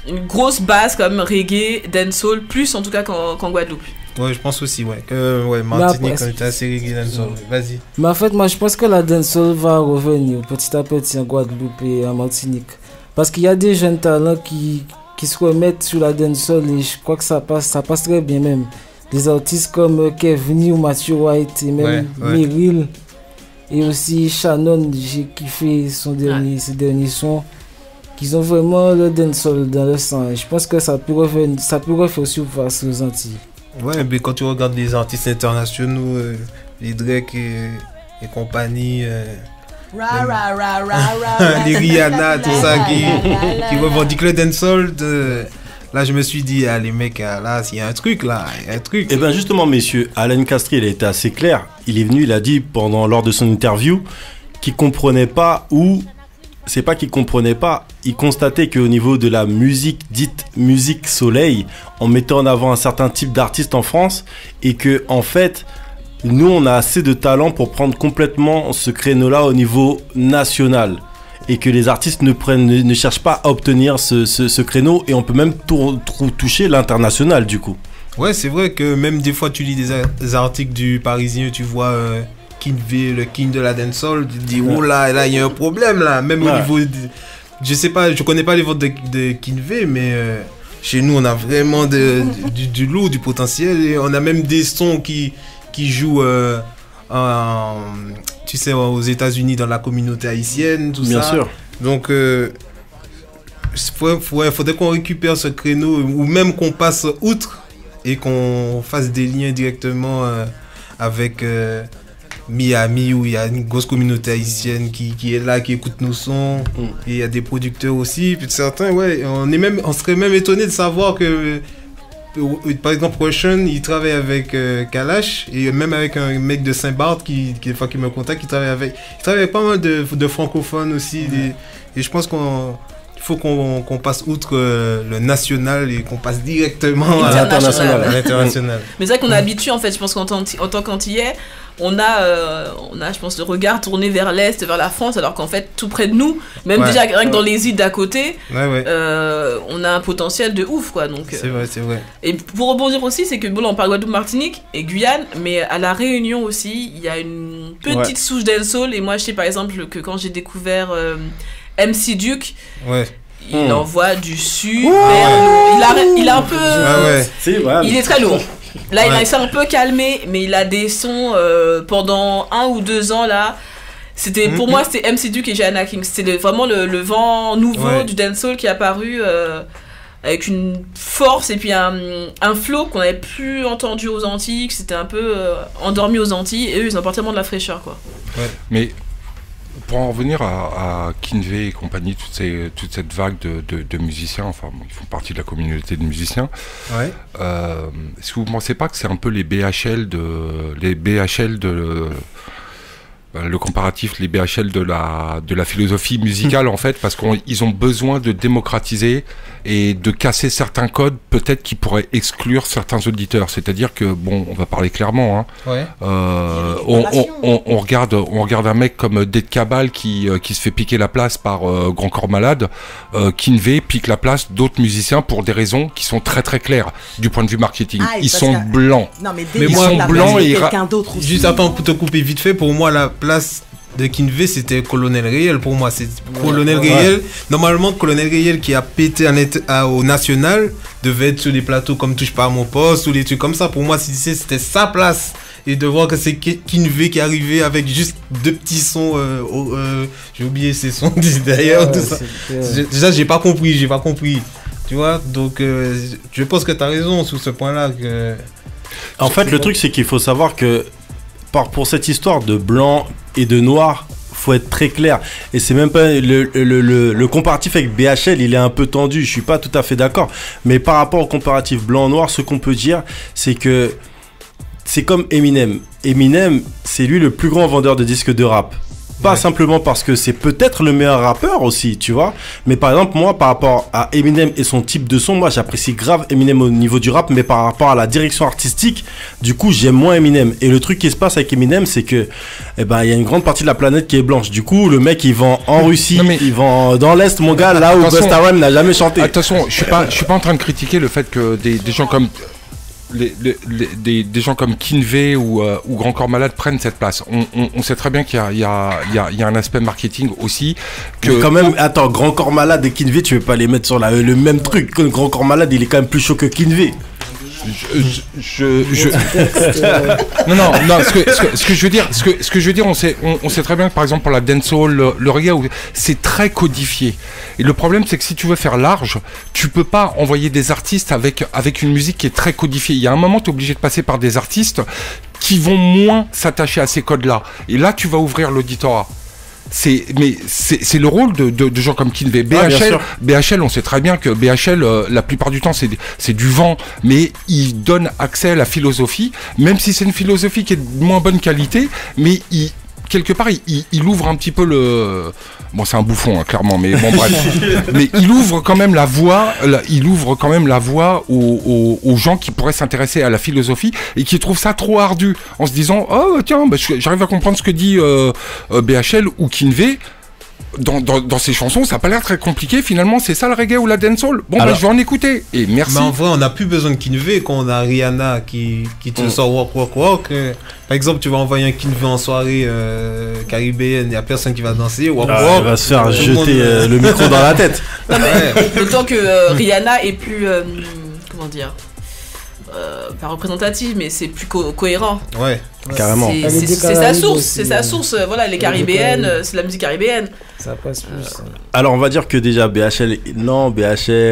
une grosse base comme reggae, dancehall, plus en tout cas qu'en Guadeloupe. Ouais, je pense aussi, Martinique, on était assez reggae dancehall. Vas-y. Mais en fait, moi, je pense que la dancehall va revenir petit à petit en Guadeloupe et en Martinique. Parce qu'il y a des jeunes talents qui se remettent sur la dancehall et je crois que ça passe très bien même. Des artistes comme Kevin ou Matthew White et même Meryl et aussi Shannon, j'ai kiffé ses derniers sons. Qu'ils ont vraiment le dancehall dans le sang. Et je pense que ça pourrait faire aussi face aux Antilles. Ouais, mais quand tu regardes les artistes internationaux, les Drake et compagnie, les Rihanna, tout ça, qui revendiquent le dancehall, là je me suis dit, les mecs, là, il y a un truc là, Et bien justement, messieurs, Alain Castry, il a été assez clair. Il est venu, il a dit lors de son interview qu'il comprenait pas c'est pas qu'il comprenait pas, il constatait qu'au niveau de la musique dite musique soleil, on mettait en avant un certain type d'artiste en France et que en fait, nous on a assez de talent pour prendre complètement ce créneau-là au niveau national et que les artistes ne cherchent pas à obtenir ce créneau et on peut même toucher l'international du coup. Ouais, c'est vrai que même des fois tu lis des articles du Parisien, tu vois Kinvé, le king de la dancehall, tu te dis oh là il y a un problème là, même au niveau je sais pas, je connais pas les votes de Kinvé, mais chez nous on a vraiment du lourd, du potentiel et on a même des sons qui jouent tu sais aux États-Unis dans la communauté haïtienne, tout bien ça. Sûr. Donc faudrait qu'on récupère ce créneau ou même qu'on passe outre et qu'on fasse des liens directement avec Miami où il y a une grosse communauté haïtienne qui est là, qui écoute nos sons et il y a des producteurs aussi, puis certains on serait même étonné de savoir que par exemple Russian il travaille avec Kalash et même avec un mec de Saint-Barth qui me contacte, il travaille avec pas mal de francophones aussi et je pense il faut qu'on passe outre le national et qu'on passe directement à l'international. Mais c'est vrai qu'on est habitué en fait, je pense qu'en tant qu'Antillais, on a je pense le regard tourné vers l'Est, vers la France, alors qu'en fait tout près de nous, même déjà rien que dans les îles d'à côté, on a un potentiel de ouf quoi. Donc, c'est vrai. Et pour rebondir aussi, c'est que bon là, on parle Guadeloupe, Martinique et Guyane, mais à la Réunion aussi, il y a une petite souche dancehall et moi je sais par exemple que quand j'ai découvert MC Duke, il envoie du super lourd. Il a un peu, il est très lourd. Là, il s'est un peu calmé, mais il a des sons pendant 1 ou 2 ans là. C'était pour moi, c'était MC Duke et Jana King. C'était vraiment le vent nouveau du dancehall qui est apparu avec une force et puis un flow qu'on n'avait plus entendu aux Antilles, que c'était un peu endormi aux Antilles. Et eux, ils ont apporté de la fraîcheur quoi. Mais pour en revenir à Kinvé et compagnie, toute cette vague de musiciens, enfin ils font partie de la communauté de musiciens. Est-ce que vous ne pensez pas que c'est un peu les BHL de le comparatif, les BHL de la philosophie musicale en fait, parce qu'ils ont besoin de démocratiser et de casser certains codes peut-être qui pourraient exclure certains auditeurs. C'est-à-dire que, bon, on va parler clairement, hein, Ouais. on regarde un mec comme Dead Cabal qui se fait piquer la place par Grand Corps Malade, Kinvey pique la place d'autres musiciens pour des raisons qui sont très très claires du point de vue marketing. Ils sont blancs. Non, mais ils sont blancs et quelqu'un d'autre aussi. Juste attends, pour te couper vite fait, pour moi, la place de Kinvey, c'était Colonel Réel. Pour moi, c'est Colonel Réel. Normalement, Colonel Réel qui a pété au national devait être sur des plateaux comme Touche pas à mon poste ou des trucs comme ça. Pour moi, c'était sa place. Et de voir que c'est Kinvey qui est arrivé avec juste 2 petits sons. J'ai oublié ces sons d'ailleurs. Tout ça. Déjà, j'ai pas compris. Tu vois, donc je pense que tu as raison sur ce point-là. En fait, le truc, c'est qu'il faut savoir que pour cette histoire de blanc et de noir, faut être très clair. Et c'est même pas le comparatif avec BHL, il est un peu tendu. Je suis pas tout à fait d'accord. Mais par rapport au comparatif blanc-noir, ce qu'on peut dire, c'est que c'est comme Eminem. Eminem, c'est lui le plus grand vendeur de disques de rap. Pas simplement parce que c'est peut-être le meilleur rappeur aussi, tu vois. Mais par exemple, moi, par rapport à Eminem et son type de son, moi, j'apprécie grave Eminem au niveau du rap, mais par rapport à la direction artistique, du coup, j'aime moins Eminem. Et le truc qui se passe avec Eminem, c'est que, il y a une grande partie de la planète qui est blanche. Du coup, le mec, il vend en Russie, il vend dans l'Est, mon gars, là où Busta Rhymes n'a jamais chanté. Attention, je suis pas en train de critiquer le fait que des gens comme des gens comme Kinvey ou Grand Corps Malade prennent cette place. On sait très bien qu'il y a un aspect marketing aussi. Mais quand même, attends, Grand Corps Malade et Kinvey, tu veux pas les mettre sur le même truc. Grand Corps Malade, il est quand même plus chaud que Kinvey. Non, ce que je veux dire, on sait très bien que par exemple pour la dancehall, le reggae, c'est très codifié. Et le problème, c'est que si tu veux faire large, tu peux pas envoyer des artistes avec une musique qui est très codifiée. Il y a un moment, tu es obligé de passer par des artistes qui vont moins s'attacher à ces codes-là. Et là, tu vas ouvrir l'auditorat. C'est le rôle de gens comme Kinvey. BHL, on sait très bien que BHL, la plupart du temps, c'est du vent, mais il donne accès à la philosophie, même si c'est une philosophie qui est de moins bonne qualité, mais quelque part, il ouvre un petit peu le... Bon, c'est un bouffon, hein, clairement, mais bon, bref. Mais il ouvre quand même la voie, aux gens qui pourraient s'intéresser à la philosophie et qui trouvent ça trop ardu, en se disant, oh, tiens, j'arrive à comprendre ce que dit BHL ou Kinvey. Dans ces chansons, ça n'a pas l'air très compliqué. Finalement, c'est ça le reggae ou la dancehall. Bon, je vais en écouter. Et merci. Mais en vrai, on n'a plus besoin de Kinvey quand on a Rihanna qui te sort Walk. Par exemple, tu vas envoyer un Kinvey en soirée caribéenne, il n'y a personne qui va danser. Walk. Il va se faire jeter le micro dans la tête. Non, mais d'autant que Rihanna est plus. Comment dire, pas représentative, mais c'est plus cohérent. Ouais, carrément. C'est sa source. Voilà, les caribéennes, c'est la musique caribéenne. Ça passe plus. Alors on va dire que déjà BHL,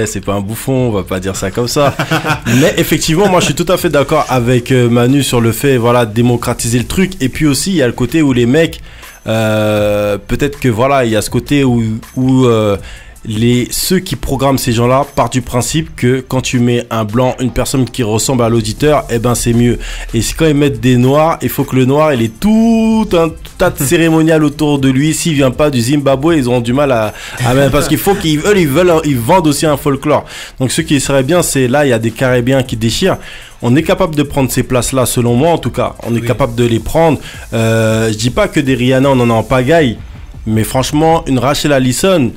c'est pas un bouffon, on va pas dire ça comme ça. Mais effectivement, moi je suis tout à fait d'accord avec Manu sur le fait, voilà, de démocratiser le truc. Et puis aussi il y a le côté où les mecs, peut-être que voilà, il y a ce côté où ceux qui programment ces gens-là partent du principe que quand tu mets un blanc, une personne qui ressemble à l'auditeur, c'est mieux. Et quand ils mettent des noirs, il faut que le noir, il ait tout un tas de cérémonial autour de lui. S'il vient pas du Zimbabwe, ils auront du mal à parce qu'il faut ils vendent aussi un folklore. Donc ce qui serait bien, c'est là, il y a des Caribéens qui déchirent. On est capable de prendre ces places-là, selon moi en tout cas. On est capable de les prendre. Je dis pas que des Rihanna, on en a en pagaille. Mais franchement, une Rachel Allison,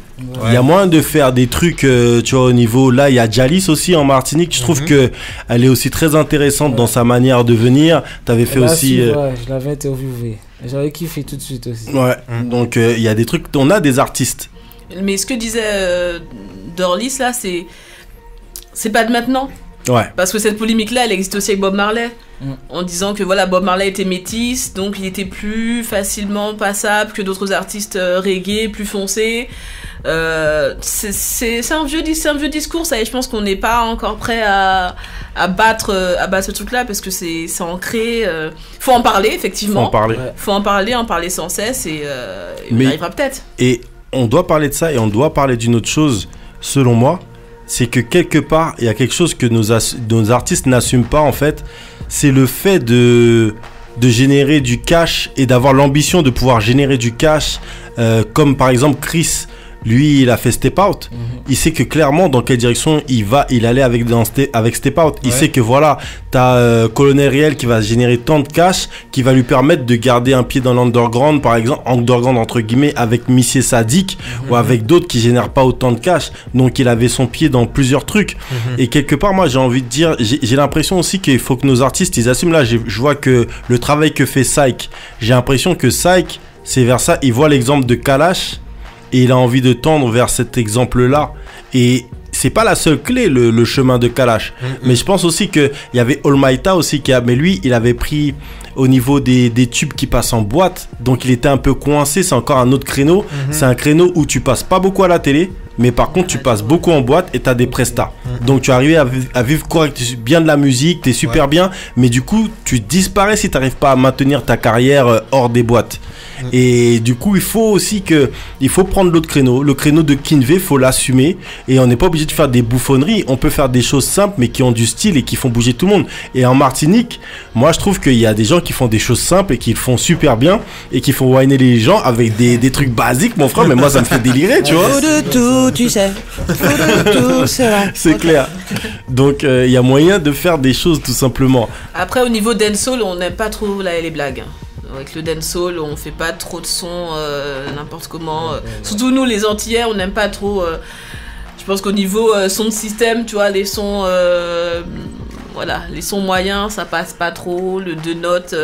il y a moyen de faire des trucs, tu vois, au niveau... Là, il y a Jalis aussi en Martinique. Je trouve qu'elle est aussi très intéressante dans sa manière de venir. T'avais fait aussi... je l'avais interviewé. J'avais kiffé tout de suite aussi. Ouais, donc il y a des trucs... On a des artistes. Mais ce que disait Dorlis, là, c'est pas de maintenant. Ouais. Parce que cette polémique-là, elle existe aussi avec Bob Marley. En disant que voilà, Bob Marley était métis, donc il était plus facilement passable que d'autres artistes reggae, plus foncés. C'est un vieux discours, ça, et je pense qu'on n'est pas encore prêt à battre ce truc-là, parce que c'est ancré. Faut en parler, effectivement. Faut en parler sans cesse, et on y arrivera peut-être. Et on doit parler de ça, et on doit parler d'une autre chose, selon moi. C'est que quelque part, il y a quelque chose que nos artistes n'assument pas, en fait. C'est le fait de de générer du cash et d'avoir l'ambition de pouvoir générer du cash, comme par exemple Chris, lui, il a fait Step Out. Il sait que clairement dans quelle direction il allait avec Step Out. Il sait que voilà, t'as Colonel Riel qui va générer tant de cash, qui va lui permettre de garder un pied dans l'underground, par exemple, underground entre guillemets, avec Missy Sadik ou avec d'autres qui génèrent pas autant de cash. Donc il avait son pied dans plusieurs trucs. Et quelque part, moi, j'ai envie de dire, j'ai l'impression aussi qu'il faut que nos artistes, ils assument. Là, je vois que le travail que fait Psych, j'ai l'impression que Psych, c'est vers ça. Il voit l'exemple de Kalash. Et il a envie de tendre vers cet exemple-là. Et c'est pas la seule clé, le chemin de Kalash. Mais je pense aussi qu'il y avait Almighta aussi mais lui, il avait pris au niveau des tubes qui passent en boîte. Donc il était un peu coincé. C'est encore un autre créneau. C'est un créneau où tu passes pas beaucoup à la télé. Mais par contre, tu passes beaucoup en boîte et tu as des prestats. Donc tu es arrivé à vivre correct, bien de la musique, tu es super bien. Mais du coup, tu disparais si tu n'arrives pas à maintenir ta carrière hors des boîtes. Et du coup, il faut prendre l'autre créneau. Le créneau de Kinvey, il faut l'assumer. Et on n'est pas obligé de faire des bouffonneries. On peut faire des choses simples, mais qui ont du style et qui font bouger tout le monde. Et en Martinique, moi, je trouve qu'il y a des gens qui font des choses simples et qui le font super bien. Et qui font whiner les gens avec des trucs basiques, mon frère. Mais moi, ça me fait délirer, tu vois. De tout, tu sais. De tout, c'est vrai. C'est clair. Donc, il y a moyen de faire des choses, tout simplement. Après, au niveau dancehall, on n'aime pas trop les blagues. Avec le dancehall, on fait pas trop de sons n'importe comment. Surtout nous, les Antillais, on n'aime pas trop. Je pense qu'au niveau son de système, tu vois, les sons, les sons moyens, ça passe pas trop. Le 2 notes.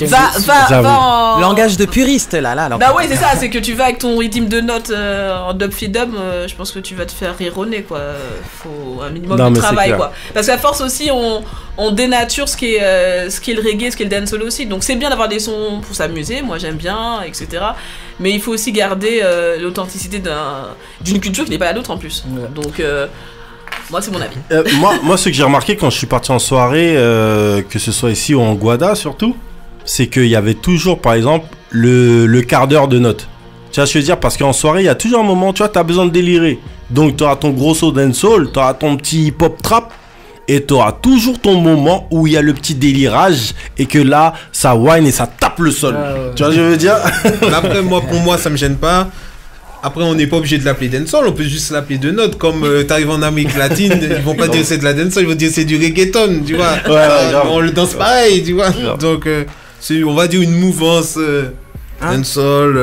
Va en langage de puriste là. Bah ouais, c'est ça. C'est que tu vas avec ton rythme de notes en dub fi dub. Je pense que tu vas te faire rironner, quoi. Faut un minimum de travail, quoi. Parce qu'à force aussi, on dénature ce qui est le reggae, ce qui est le dancehall aussi. Donc c'est bien d'avoir des sons pour s'amuser, moi j'aime bien, etc. Mais il faut aussi garder l'authenticité d'une culture qui n'est pas la nôtre en plus. Donc moi c'est mon avis. Moi ce que j'ai remarqué quand je suis parti en soirée, que ce soit ici ou en Guada surtout, c'est qu'il y avait toujours par exemple le quart d'heure de notes. Tu vois ce que je veux dire? Parce qu'en soirée il y a toujours un moment, tu vois, tu as besoin de délirer. Donc tu auras ton gros saut dancehall, tu auras ton petit hip-hop trap. Et tu auras toujours ton moment où il y a le petit délirage et que là, ça whine et ça tape le sol. Tu vois ce que je veux dire? Après, pour moi, ça me gêne pas. Après, on n'est pas obligé de l'appeler dancehall, on peut juste l'appeler de notes. Comme t'arrives en Amérique latine, ils vont pas dire c'est de la dancehall, ils vont dire c'est du reggaeton, tu vois. On le danse pareil, tu vois. Donc, c'est, on va dire une mouvance dancehall.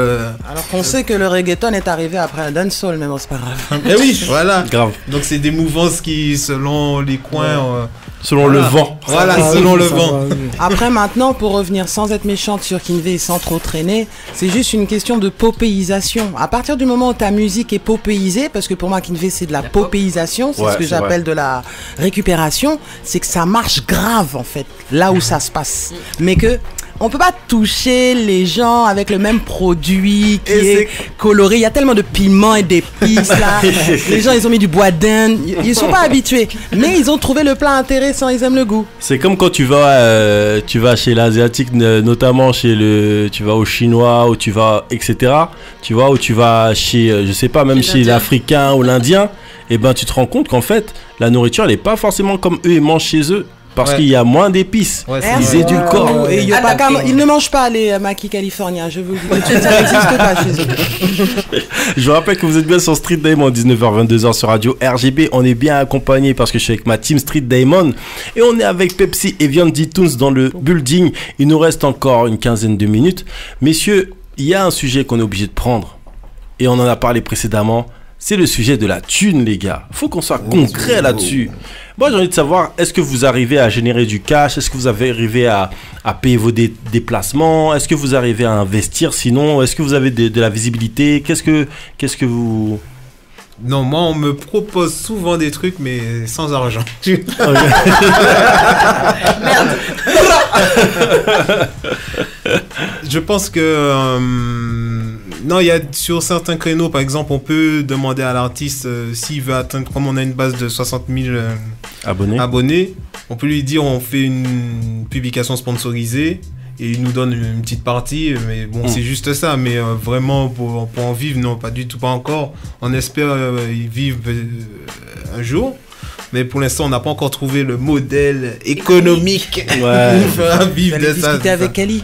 Alors qu'on sait que le reggaeton est arrivé après un dancehall, mais bon, c'est pas grave. Mais oui, voilà. Grave. Donc c'est des mouvances qui, selon les coins, selon le vent. Voilà, selon le vent. Après, maintenant, pour revenir sans être méchante sur Kinvey et sans trop traîner, c'est juste une question de popéisation. À partir du moment où ta musique est popéisée, parce que pour moi, Kinvey, c'est de la popéisation, c'est ce que j'appelle de la récupération, c'est que ça marche grave, en fait, là où ça se passe. Mais que on peut pas toucher les gens avec le même produit qui est coloré. Il y a tellement de piments et d'épices là. Les gens, ils ont mis du bois d'Inde. Ils sont pas habitués. Mais ils ont trouvé le plat intéressant. Ils aiment le goût. C'est comme quand tu vas chez l'asiatique, notamment tu vas au chinois, ou tu vas, etc. Tu vois, ou tu vas chez, je sais pas, même chez l'africain ou l'indien. Et ben, tu te rends compte qu'en fait, la nourriture, elle est pas forcément comme eux, ils mangent chez eux. Parce qu'il y a moins d'épices. Ils édulcorent. Et ils ne mangent pas les maquis californiens. Je vous le dis, ça n'existe pas chez eux. Je vous rappelle que vous êtes bien sur Street Diamond, 19h-22h sur Radio RGB. On est bien accompagné parce que je suis avec ma team Street Diamond. Et on est avec Pepsi et Viandy Toons dans le building. Il nous reste encore une quinzaine de minutes. Messieurs, il y a un sujet qu'on est obligé de prendre. Et on en a parlé précédemment. C'est le sujet de la thune, les gars. Faut qu'on soit concret là-dessus. Moi, j'ai envie de savoir, est-ce que vous arrivez à générer du cash? Est-ce que vous arrivez à payer vos déplacements? Est-ce que vous arrivez à investir? Sinon, est-ce que vous avez de la visibilité? Qu'est-ce que vous... Non, moi, on me propose souvent des trucs, mais sans argent. Merde. Je pense que... non, il y a sur certains créneaux, par exemple, on peut demander à l'artiste s'il veut atteindre, comme on a une base de 60 000 abonnés, on peut lui dire on fait une publication sponsorisée et il nous donne une petite partie, mais bon, c'est juste ça. Mais vraiment, pour en vivre, non, pas du tout, pas encore. On espère y vivre un jour. Mais pour l'instant, on n'a pas encore trouvé le modèle économique pour faire vivre de ça. Discuter avec Ali.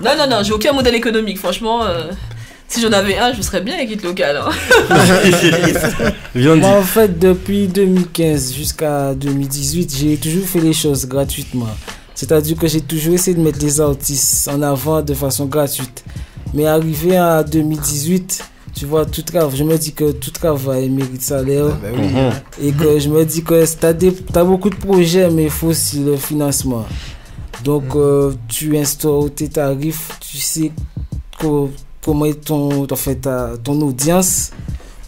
Non, j'ai aucun modèle économique. Franchement, si j'en avais un, je serais bien avec Hit Local. Moi, en fait, depuis 2015 jusqu'à 2018, j'ai toujours fait les choses gratuitement. C'est-à-dire que j'ai toujours essayé de mettre les artistes en avant de façon gratuite. Mais arrivé à 2018, tu vois, je me dis que tout travail mérite salaire. Et que je me dis que t'as beaucoup de projets, mais il faut aussi le financement. Donc, tu instaures tes tarifs, tu sais comment est ton audience,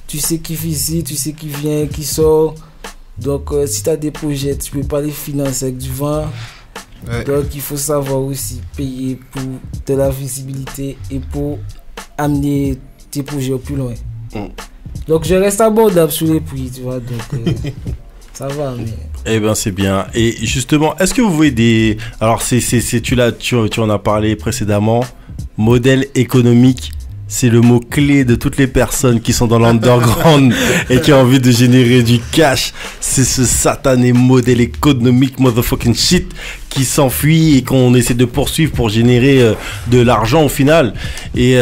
tu sais qui visite, tu sais qui vient, qui sort. Donc, si tu as des projets, tu peux pas les financer avec du vent. Donc, il faut savoir aussi payer pour de la visibilité et pour amener tes projets au plus loin. Donc, je reste abordable sur les prix, tu vois. Donc, ça va, mais... Eh ben c'est bien. Et justement, est-ce que vous voyez des... Alors tu en as parlé précédemment. Modèle économique, c'est le mot clé de toutes les personnes qui sont dans l'underground et qui ont envie de générer du cash. C'est ce satané modèle économique motherfucking shit qui s'enfuit et qu'on essaie de poursuivre pour générer de l'argent au final. Et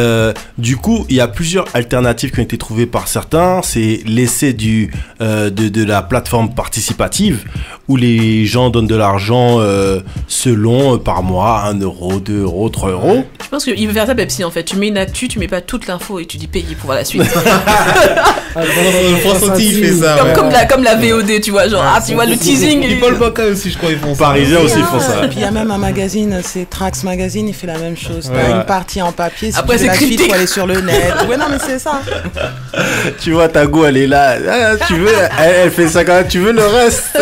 du coup, il y a plusieurs alternatives qui ont été trouvées par certains. C'est l'essai de la plateforme participative où les gens donnent de l'argent selon par mois 1 euro, 2 euros, 3 euros. Je pense qu'il veut faire ça Pepsi en fait. Tu mets une actu, tu mets pas toute l'info et tu dis payer pour voir la suite. Il fait ça. Comme la VOD, tu vois, genre, tu vois le teasing. Et Paul Bocca aussi, je crois, ils font ça. Parisiens aussi font ça. Et puis il y a même un magazine, c'est Trax Magazine, il fait la même chose. T'as une partie en papier, si après, tu veux la suite, faut aller sur le net. Ouais, non, mais c'est ça. Tu vois, ta go, elle est là. Tu veux, elle fait ça quand même. Tu veux le reste,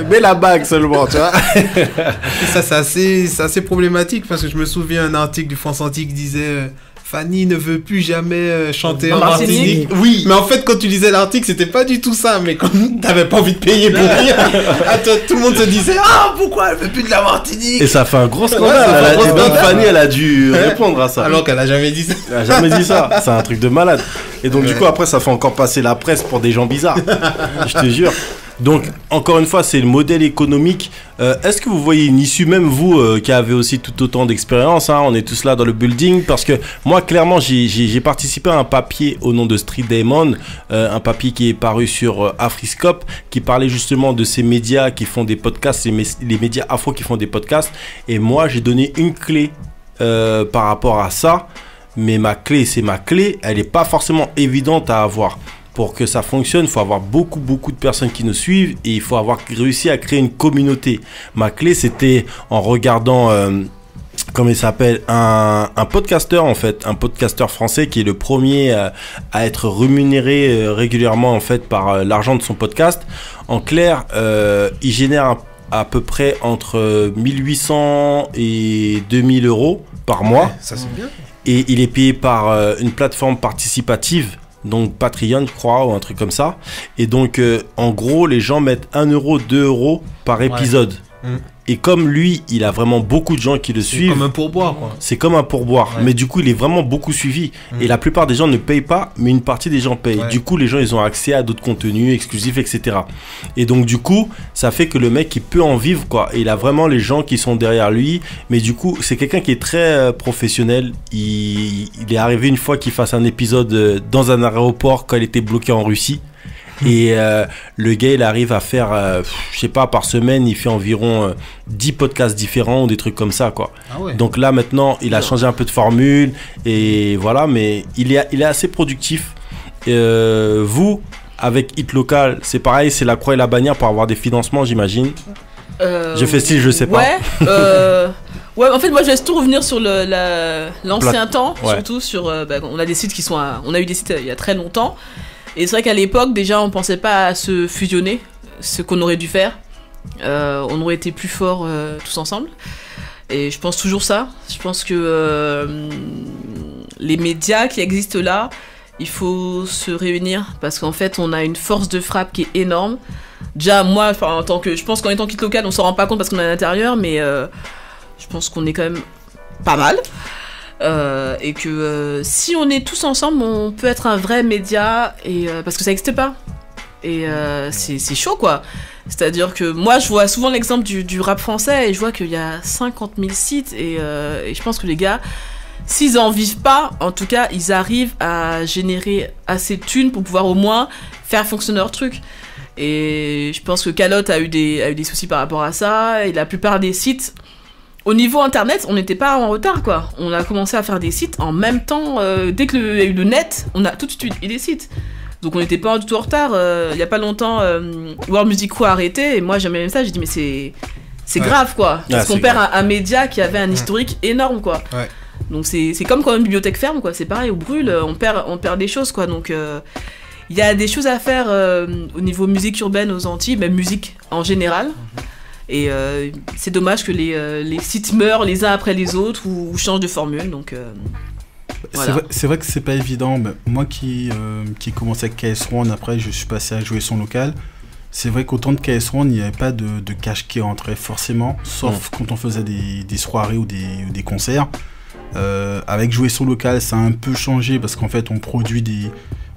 mets la bague seulement, tu vois. Et ça, c'est assez problématique parce que je me souviens un article du France Antique qui disait... Fanny ne veut plus jamais chanter en Martinique. Oui, mais en fait, quand tu lisais l'article, c'était pas du tout ça. Mais comme t'avais pas envie de payer pour rien, tout le monde se disait pourquoi elle veut plus de la Martinique. Et ça fait un gros scandale. Fanny, elle a dû répondre à ça. Alors qu'elle a jamais dit ça. Elle a jamais dit ça. C'est un truc de malade. Et donc, du coup, après, ça fait encore passer la presse pour des gens bizarres. Je te jure. Donc, encore une fois, c'est le modèle économique. Est-ce que vous voyez une issue, même vous, qui avez aussi tout autant d'expérience, on est tous là dans le building, parce que moi, clairement, j'ai participé à un papier au nom de Street Diamond, un papier qui est paru sur Afriscope, qui parlait justement de ces médias qui font des podcasts, les médias afro qui font des podcasts. Et moi, j'ai donné une clé par rapport à ça, mais ma clé, c'est ma clé, elle n'est pas forcément évidente à avoir. Pour que ça fonctionne, il faut avoir beaucoup de personnes qui nous suivent et il faut avoir réussi à créer une communauté. Ma clé, c'était en regardant, comment il s'appelle, un podcasteur en fait, un podcasteur français qui est le premier à être rémunéré régulièrement en fait par l'argent de son podcast. En clair, il génère à peu près entre 1800 et 2000 euros par mois. Ouais, ça c'est bien. Et il est payé par une plateforme participative. Donc Patreon, je crois, ou un truc comme ça. Et donc, en gros, les gens mettent 1 euro, 2 euros par épisode. Ouais. Et comme lui, il a vraiment beaucoup de gens qui le suivent. C'est comme un pourboire, quoi. C'est comme un pourboire. Ouais. Mais du coup, il est vraiment beaucoup suivi. Et la plupart des gens ne payent pas, mais une partie des gens payent. Ouais. Du coup, les gens, ils ont accès à d'autres contenus exclusifs, etc. Et donc, du coup, ça fait que le mec, il peut en vivre, quoi. Et il a vraiment les gens qui sont derrière lui. Mais du coup, c'est quelqu'un qui est très professionnel. Il est arrivé une fois qu'il fasse un épisode dans un aéroport quand il était bloqué en Russie. Et le gars, il arrive à faire, je sais pas, par semaine, il fait environ 10 podcasts différents ou des trucs comme ça, quoi. Ah ouais. Donc là, maintenant, il a changé un peu de formule et voilà, mais il est assez productif. Vous, avec Hit Local, c'est pareil, c'est la croix et la bannière pour avoir des financements, j'imagine. Je fais style, je sais pas. Ouais, en fait, moi, je laisse tout revenir sur l'ancien temps, ouais. Surtout sur. On a des sites qui sont. On a eu des sites il y a très longtemps. Et c'est vrai qu'à l'époque, déjà, on pensait pas à se fusionner, ce qu'on aurait dû faire. On aurait été plus forts tous ensemble. Et je pense toujours ça. Je pense que les médias qui existent là, il faut se réunir parce qu'en fait, on a une force de frappe qui est énorme. Déjà, moi, je pense qu'en étant Hit Local, on s'en rend pas compte parce qu'on est à l'intérieur, mais je pense qu'on est quand même pas mal. Et que si on est tous ensemble, on peut être un vrai média, et, parce que ça n'existe pas. Et c'est chaud, quoi. C'est-à-dire que moi, je vois souvent l'exemple du rap français, et je vois qu'il y a 50 000 sites, et je pense que les gars, s'ils en vivent pas, en tout cas, ils arrivent à générer assez de thunes pour pouvoir au moins faire fonctionner leur truc. Et je pense que Kalotte a eu des soucis par rapport à ça, et la plupart des sites, au niveau internet, on n'était pas en retard, quoi. On a commencé à faire des sites en même temps, dès qu'il y a eu le net, on a tout de suite eu des sites. Donc on n'était pas du tout en retard. Il y a pas longtemps, World Music Crew a arrêté, et moi j'ai mis ça, j'ai dit mais c'est grave, quoi. Parce qu'on perd un média qui avait un historique énorme, quoi. Ouais. Donc c'est comme quand une bibliothèque ferme, quoi. C'est pareil, on brûle, on perd des choses, quoi. Donc il y a des choses à faire au niveau musique urbaine aux Antilles, même musique en général. Et c'est dommage que les sites meurent les uns après les autres ou changent de formule. Donc voilà. C'est vrai que c'est pas évident. Moi qui commençais avec KS1, après je suis passé à jouer son local. C'est vrai qu'autant de KS1, il n'y avait pas de cash qui rentrait forcément, sauf quand on faisait des soirées ou des concerts. Avec jouer son local, ça a un peu changé parce qu'en fait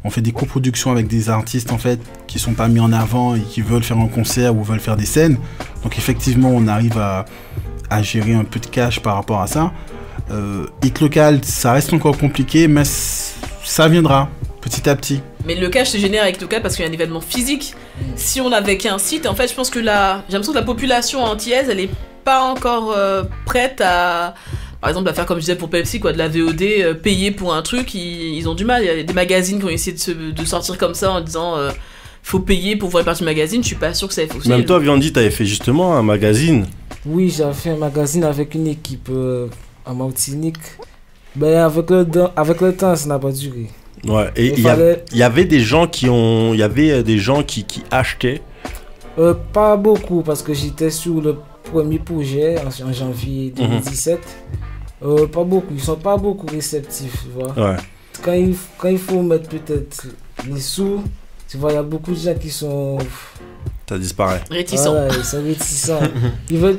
on fait des coproductions avec des artistes en fait qui sont pas mis en avant et qui veulent faire un concert ou veulent faire des scènes. Donc effectivement, on arrive à gérer un peu de cash par rapport à ça. Hit local, ça reste encore compliqué, mais ça viendra petit à petit. Mais le cash se génère avec local parce qu'il y a un événement physique. Si on n'avait qu'un site, en fait, je pense que j'ai l'impression que la population antillaise, elle est pas encore prête à, par exemple, à faire comme je disais pour Pepsi, quoi, de la VOD, payer pour un truc. Ils ont du mal. Il y a des magazines qui ont essayé de sortir comme ça en disant faut payer pour voir une partie du magazine. Je suis pas sûr que ça ait fonctionné. Même toi, Viandi, t'avais fait justement un magazine. Oui, j'avais fait un magazine avec une équipe en Martinique. Ben, avec le temps, ça n'a pas duré. Ouais, et il y avait des gens qui achetaient. Pas beaucoup, parce que j'étais sur le premier projet en janvier 2017. Pas beaucoup, ils sont pas beaucoup réceptifs, tu vois. Ouais. Quand il faut mettre peut-être les sous, tu vois, il y a beaucoup de gens qui sont... Ça disparaît. Réticents. Voilà, ils sont réticents. Ils veulent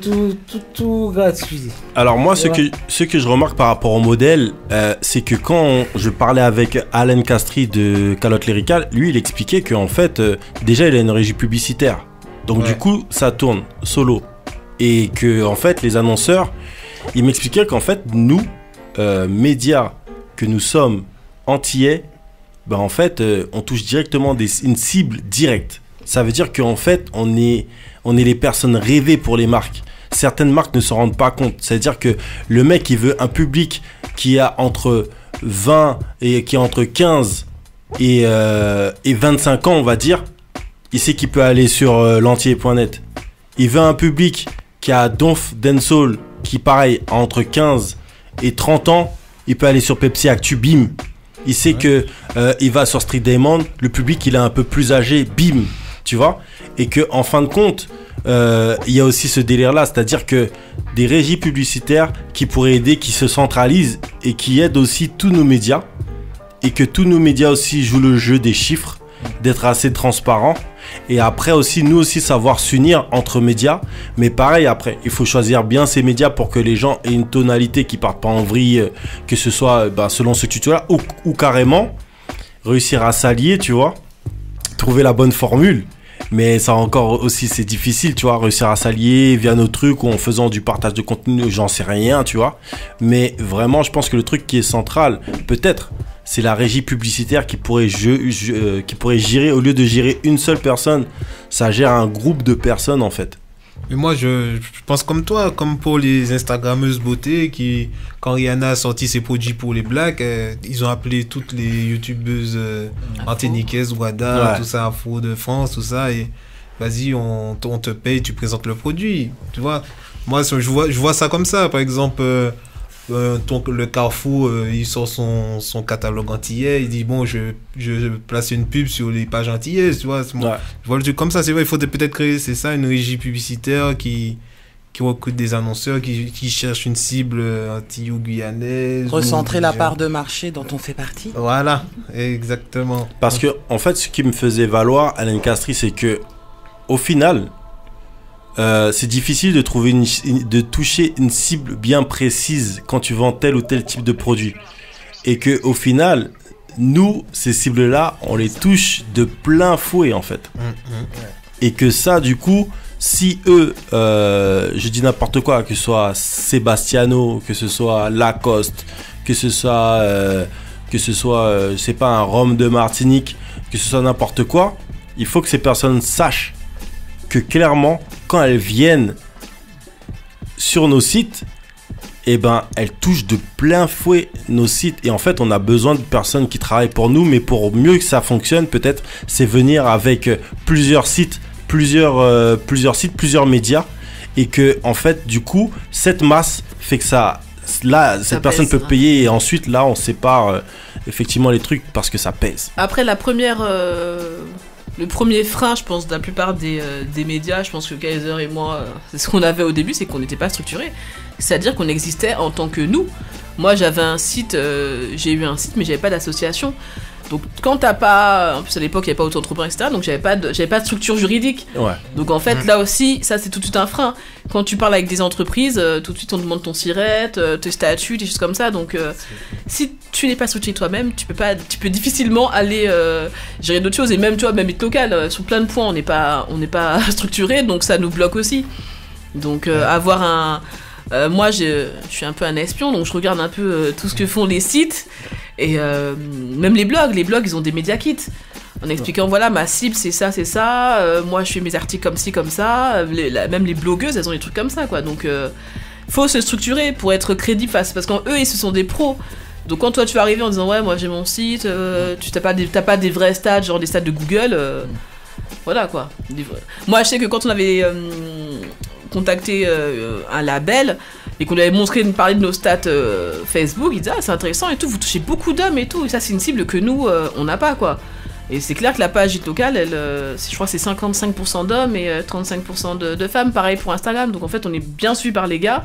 tout gratuit. Alors moi, ce que je remarque par rapport au modèle, c'est que quand je parlais avec Alain Castry de Kalotte Lyrical, lui, il expliquait qu'en fait, déjà, il a une régie publicitaire. Donc du coup, ça tourne solo. Et que en fait, les annonceurs, ils m'expliquaient qu'en fait, nous, médias que nous sommes antillais, ben en fait, on touche directement une cible directe. Ça veut dire qu'en fait, on est les personnes rêvées pour les marques. Certaines marques ne s'en rendent pas compte. C'est-à-dire que le mec, il veut un public qui a entre 20 et qui a entre 15 et 25 ans, on va dire. Il sait qu'il peut aller sur l'entier.net. Il veut un public qui a Donf Dancehall, qui pareil, a entre 15 et 30 ans. Il peut aller sur Pepsi Actu, bim. Il sait que il va sur Street Diamond, le public, il est un peu plus âgé, bim. Tu vois, et que en fin de compte, il y a aussi ce délire-là, c'est-à-dire que des régies publicitaires qui pourraient aider, qui se centralisent et qui aident aussi tous nos médias, et que tous nos médias aussi jouent le jeu des chiffres, d'être assez transparents, et après aussi, nous aussi, savoir s'unir entre médias, mais pareil, après, il faut choisir bien ces médias pour que les gens aient une tonalité qui partent pas en vrille, que ce soit selon ce tuto-là, ou carrément réussir à s'allier, tu vois, trouver la bonne formule. Mais ça encore aussi, c'est difficile, tu vois, réussir à s'allier via nos trucs ou en faisant du partage de contenu, j'en sais rien, tu vois. Mais vraiment, je pense que le truc qui est central, peut-être, c'est la régie publicitaire qui pourrait gérer, au lieu de gérer une seule personne, ça gère un groupe de personnes, en fait. Mais moi, je pense comme toi, comme pour les Instagrammeuses beauté qui, quand Rihanna a sorti ses produits pour les blacks, ils ont appelé toutes les youtubeuses martiniquaises, Wada, tout ça, Afro de France, tout ça, et vas-y, on te paye, tu présentes le produit, tu vois. Moi, je vois ça comme ça, par exemple, le Carrefour, il sort son catalogue antillais, il dit bon, je place une pub sur les pages antillaises, tu vois. Je vois le truc comme ça, c'est vrai, il faudrait peut-être créer, c'est ça, une régie publicitaire qui recrute des annonceurs, qui cherche une cible antillo-guyanaise. Recentrer la part de marché dont on fait partie. Voilà, exactement. Parce que, en fait, ce qui me faisait valoir Alain Castry, c'est que, au final, c'est difficile de trouver de toucher une cible bien précise quand tu vends tel ou tel type de produit. Et que au final, nous, ces cibles-là, on les touche de plein fouet en fait. Et que ça, du coup, si eux, je dis n'importe quoi, que ce soit Sebastiano, que ce soit Lacoste, que ce soit, je sais pas, un rhum de Martinique, que ce soit n'importe quoi, il faut que ces personnes sachent que clairement, quand elles viennent sur nos sites, eh ben, elles touchent de plein fouet nos sites. Et en fait, on a besoin de personnes qui travaillent pour nous, mais pour mieux que ça fonctionne, peut-être, c'est venir avec plusieurs sites, plusieurs médias, et que, en fait, du coup, cette masse fait que ça, là, cette personne peut payer, et ensuite, là, on sépare effectivement les trucs parce que ça pèse. Après, le premier frein, je pense, de la plupart des médias, je pense que Kaiser et moi, c'est ce qu'on avait au début, c'est qu'on n'était pas structurés. C'est-à-dire qu'on existait en tant que nous. Moi, j'avais un site, j'ai eu un site, mais j'avais pas d'association. Donc, quand t'as pas... En plus, à l'époque, il n'y avait pas auto-entrepreneur, etc. Donc, j'avais pas de structure juridique. Ouais. Donc, en fait, là aussi, ça, c'est tout de suite un frein. Quand tu parles avec des entreprises, tout de suite, on demande ton SIRET, tes statuts, des choses comme ça. Donc, si tu n'es pas structuré toi-même, tu peux difficilement aller gérer d'autres choses. Et même, tu vois, même être local, sur plein de points, on n'est pas structuré. Donc, ça nous bloque aussi. Donc, avoir un... moi, je suis un peu un espion, donc je regarde un peu tout ce que font les sites. Et même les blogs, ils ont des media kits en expliquant voilà, ma cible c'est ça, moi je fais mes articles comme ci, comme ça, même les blogueuses elles ont des trucs comme ça quoi, donc faut se structurer pour être crédible parce qu'eux ils se sont des pros, donc quand toi tu vas arriver en disant ouais moi j'ai mon site, tu t'as pas des vrais stats, genre des stats de Google, voilà quoi. Moi je sais que quand on avait contacté un label et qu'on lui avait parlé de nos stats Facebook, il disait c'est intéressant et tout, vous touchez beaucoup d'hommes et tout, et ça c'est une cible que nous on n'a pas quoi. Et c'est clair que la page Hit Local, je crois que c'est 55% d'hommes et 35% de femmes, pareil pour Instagram, donc en fait on est bien suivi par les gars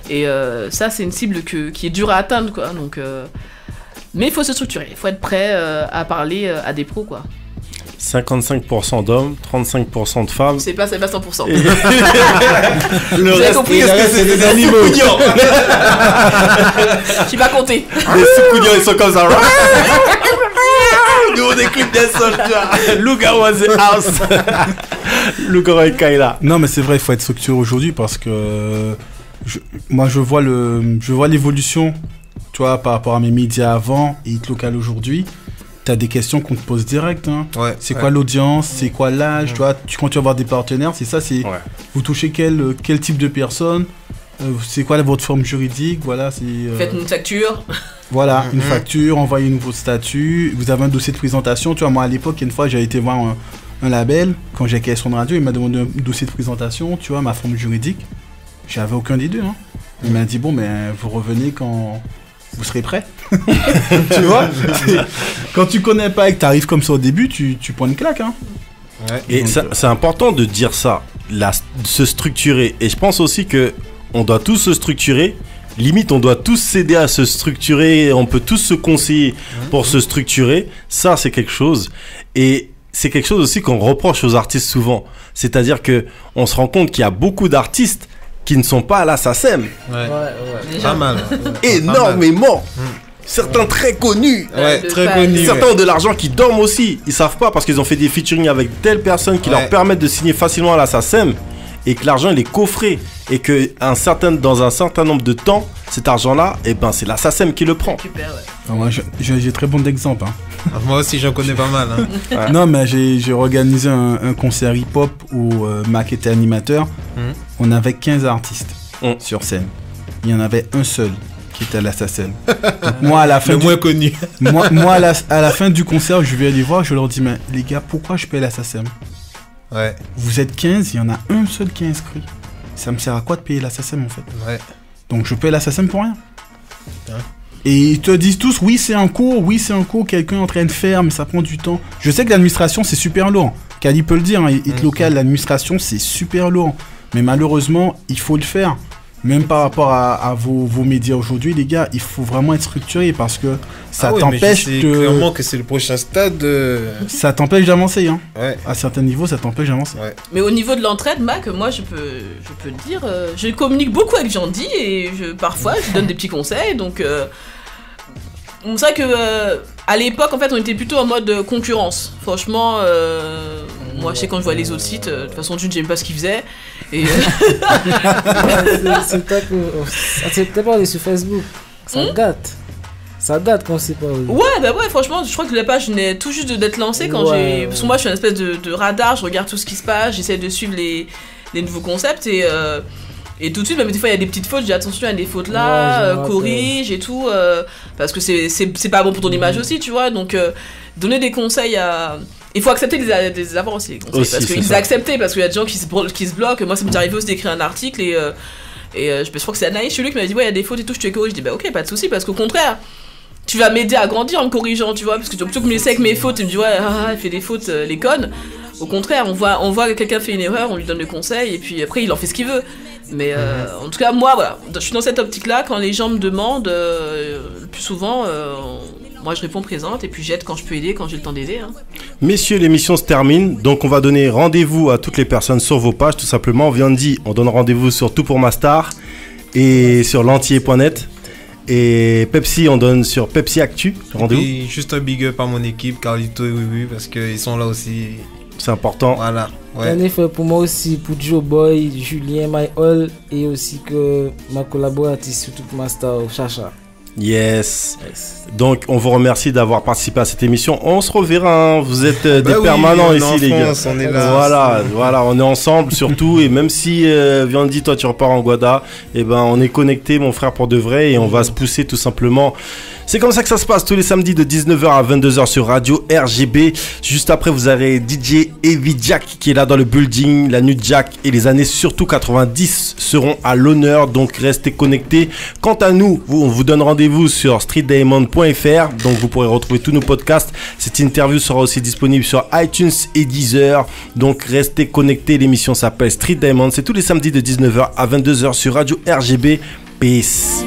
et ça c'est une cible qui est dure à atteindre quoi, donc mais il faut se structurer, il faut être prêt à parler à des pros quoi. 55% d'hommes, 35% de femmes. C'est pas 100%. Le reste, compris, c'est des animaux. Je suis pas compté. Les sous-couillons, ils sont comme ça. Nous, on est clips des soldats. Luga was the house. Luga et Kaila. Non, mais c'est vrai, il faut être structuré aujourd'hui parce que moi, je vois l'évolution, tu vois, par rapport à mes médias avant et Hit Local aujourd'hui. T'as des questions qu'on te pose direct. Hein. Ouais, c'est quoi l'audience, c'est quoi l'âge, tu vois, quand tu vas voir des partenaires, c'est ça, c'est vous touchez quel type de personne, c'est quoi votre forme juridique, voilà, c'est... Faites une facture. Voilà, une facture, envoyez un nouveau statut, vous avez un dossier de présentation, tu vois, moi à l'époque, une fois, j'avais été voir un label, quand j'ai créé son radio, il m'a demandé un dossier de présentation, tu vois, ma forme juridique, j'avais aucun des deux, hein. Il m'a dit, bon, mais vous revenez quand... vous serez prêt. Tu vois, quand tu connais pas et que tu arrives comme ça au début, tu prends une claque. Hein. Ouais. Et c'est important de dire ça, se structurer. Et je pense aussi que on doit tous se structurer. Limite, on doit tous s'aider à se structurer. On peut tous se conseiller pour se structurer. Ça, c'est quelque chose. Et c'est quelque chose aussi qu'on reproche aux artistes souvent. C'est-à-dire que on se rend compte qu'il y a beaucoup d'artistes qui ne sont pas à la SACEM. Ouais. Pas mal. Énormément. Certains très connus. Ouais, très connus. Certains ont de l'argent qui dorment aussi. Ils savent pas parce qu'ils ont fait des featuring avec telle personne qui leur permettent de signer facilement à la SACEM et que l'argent il est coffré et que dans un certain nombre de temps, cet argent-là, eh ben, c'est la SACEM qui le prend. Moi, j'ai très bon d'exemple. Hein. Moi aussi, j'en connais pas mal. Hein. Non, mais j'ai organisé un concert hip-hop où Mac était animateur. On avait 15 artistes sur scène. Il y en avait un seul qui était à la SACEM. Moi, à la fin moins connu. moi à la fin du concert, je vais aller voir, je leur dis, mais les gars, pourquoi je paye la SACEM? Ouais. Vous êtes 15, il y en a un seul qui est inscrit. Ça me sert à quoi de payer la SACEM en fait? Ouais. Donc je paye la SACEM pour rien. Et ils te disent tous, oui c'est un cours, quelqu'un est en train de faire, mais ça prend du temps. Je sais que l'administration c'est super lourd. Kali peut le dire, hein, Hit Local, l'administration c'est super lourd. Mais malheureusement, il faut le faire. même par rapport à vos médias aujourd'hui, les gars, il faut vraiment être structuré parce que ça t'empêche de... clairement que c'est le prochain stade. Ça t'empêche d'avancer, hein. Ouais. À certains niveaux, ça t'empêche d'avancer. Ouais. Mais au niveau de l'entraide, Mac, moi, je peux te dire, je communique beaucoup avec Jandy et parfois, je lui donne des petits conseils, donc... c'est vrai que à l'époque, en fait, on était plutôt en mode concurrence. Franchement, moi, je sais quand je vois les autres sites, de toute façon, d'une, j'aime pas ce qu'ils faisaient. Et c'est toi que t'es parlé sur Facebook. Ça date. Ça date quand c'est pas. Ouais, franchement, je crois que la page venait tout juste d'être lancée quand j'ai. Parce que moi, je suis une espèce de radar, je regarde tout ce qui se passe, j'essaie de suivre les nouveaux concepts et tout de suite, même des fois, il y a des petites fautes, j'ai attention, il y a des fautes là, corrige et tout, parce que c'est pas bon pour ton image aussi, tu vois, donc donner des conseils à... Il faut accepter les avoir aussi, les conseils, parce qu'ils acceptaient, parce qu'il y a des gens qui se bloquent. Moi, ça m'est arrivé aussi d'écrire un article et je crois que c'est Anaïs chez lui qui m'a dit, ouais, il y a des fautes et tout, je te corrige. Je dis, bah ok, pas de souci, parce qu'au contraire, tu vas m'aider à grandir en me corrigeant, tu vois, parce que plutôt que me laisser avec mes fautes et me dire, ouais, elle fait des fautes, les connes. Au contraire, on voit que quelqu'un fait une erreur, on lui donne le conseil et puis après, il en fait ce qu'il veut. Mais en tout cas, moi, voilà, je suis dans cette optique-là. Quand les gens me demandent, le plus souvent, moi je réponds présente et puis j'aide quand je peux aider, quand j'ai le temps d'aider. Hein. Messieurs, l'émission se termine, donc on va donner rendez-vous à toutes les personnes sur vos pages, tout simplement. Viandi, on donne rendez-vous sur Tout pour ma star et sur l'entier.net. Et Pepsi, on donne sur Pepsi Actu. Rendez-vous. Et juste un big up à mon équipe, Carlito et Oui, parce qu'ils sont là aussi. C'est important. Voilà. Ouais. En effet, pour moi aussi, pour Joe Boy, Julien, My All, et aussi que ma collaboratrice sur toute ma star, Chacha. Yes. Donc, on vous remercie d'avoir participé à cette émission. On se reverra. Hein. Vous êtes des permanents ici, les gars. On est là. Voilà, on est ensemble surtout. Et même si Viandi, toi, tu repars en Guada, eh ben, on est connectés, mon frère, pour de vrai, et on va se pousser tout simplement. C'est comme ça que ça se passe tous les samedis de 19h à 22h sur Radio RGB. Juste après, vous avez DJ Heavy Jack qui est là dans le building. La nuit Jack et les années surtout 90 seront à l'honneur. Donc, restez connectés. Quant à nous, on vous donne rendez-vous sur streetdiamond.fr. Donc, vous pourrez retrouver tous nos podcasts. Cette interview sera aussi disponible sur iTunes et Deezer. Donc, restez connectés. L'émission s'appelle Street Diamond. C'est tous les samedis de 19h à 22h sur Radio RGB. Peace.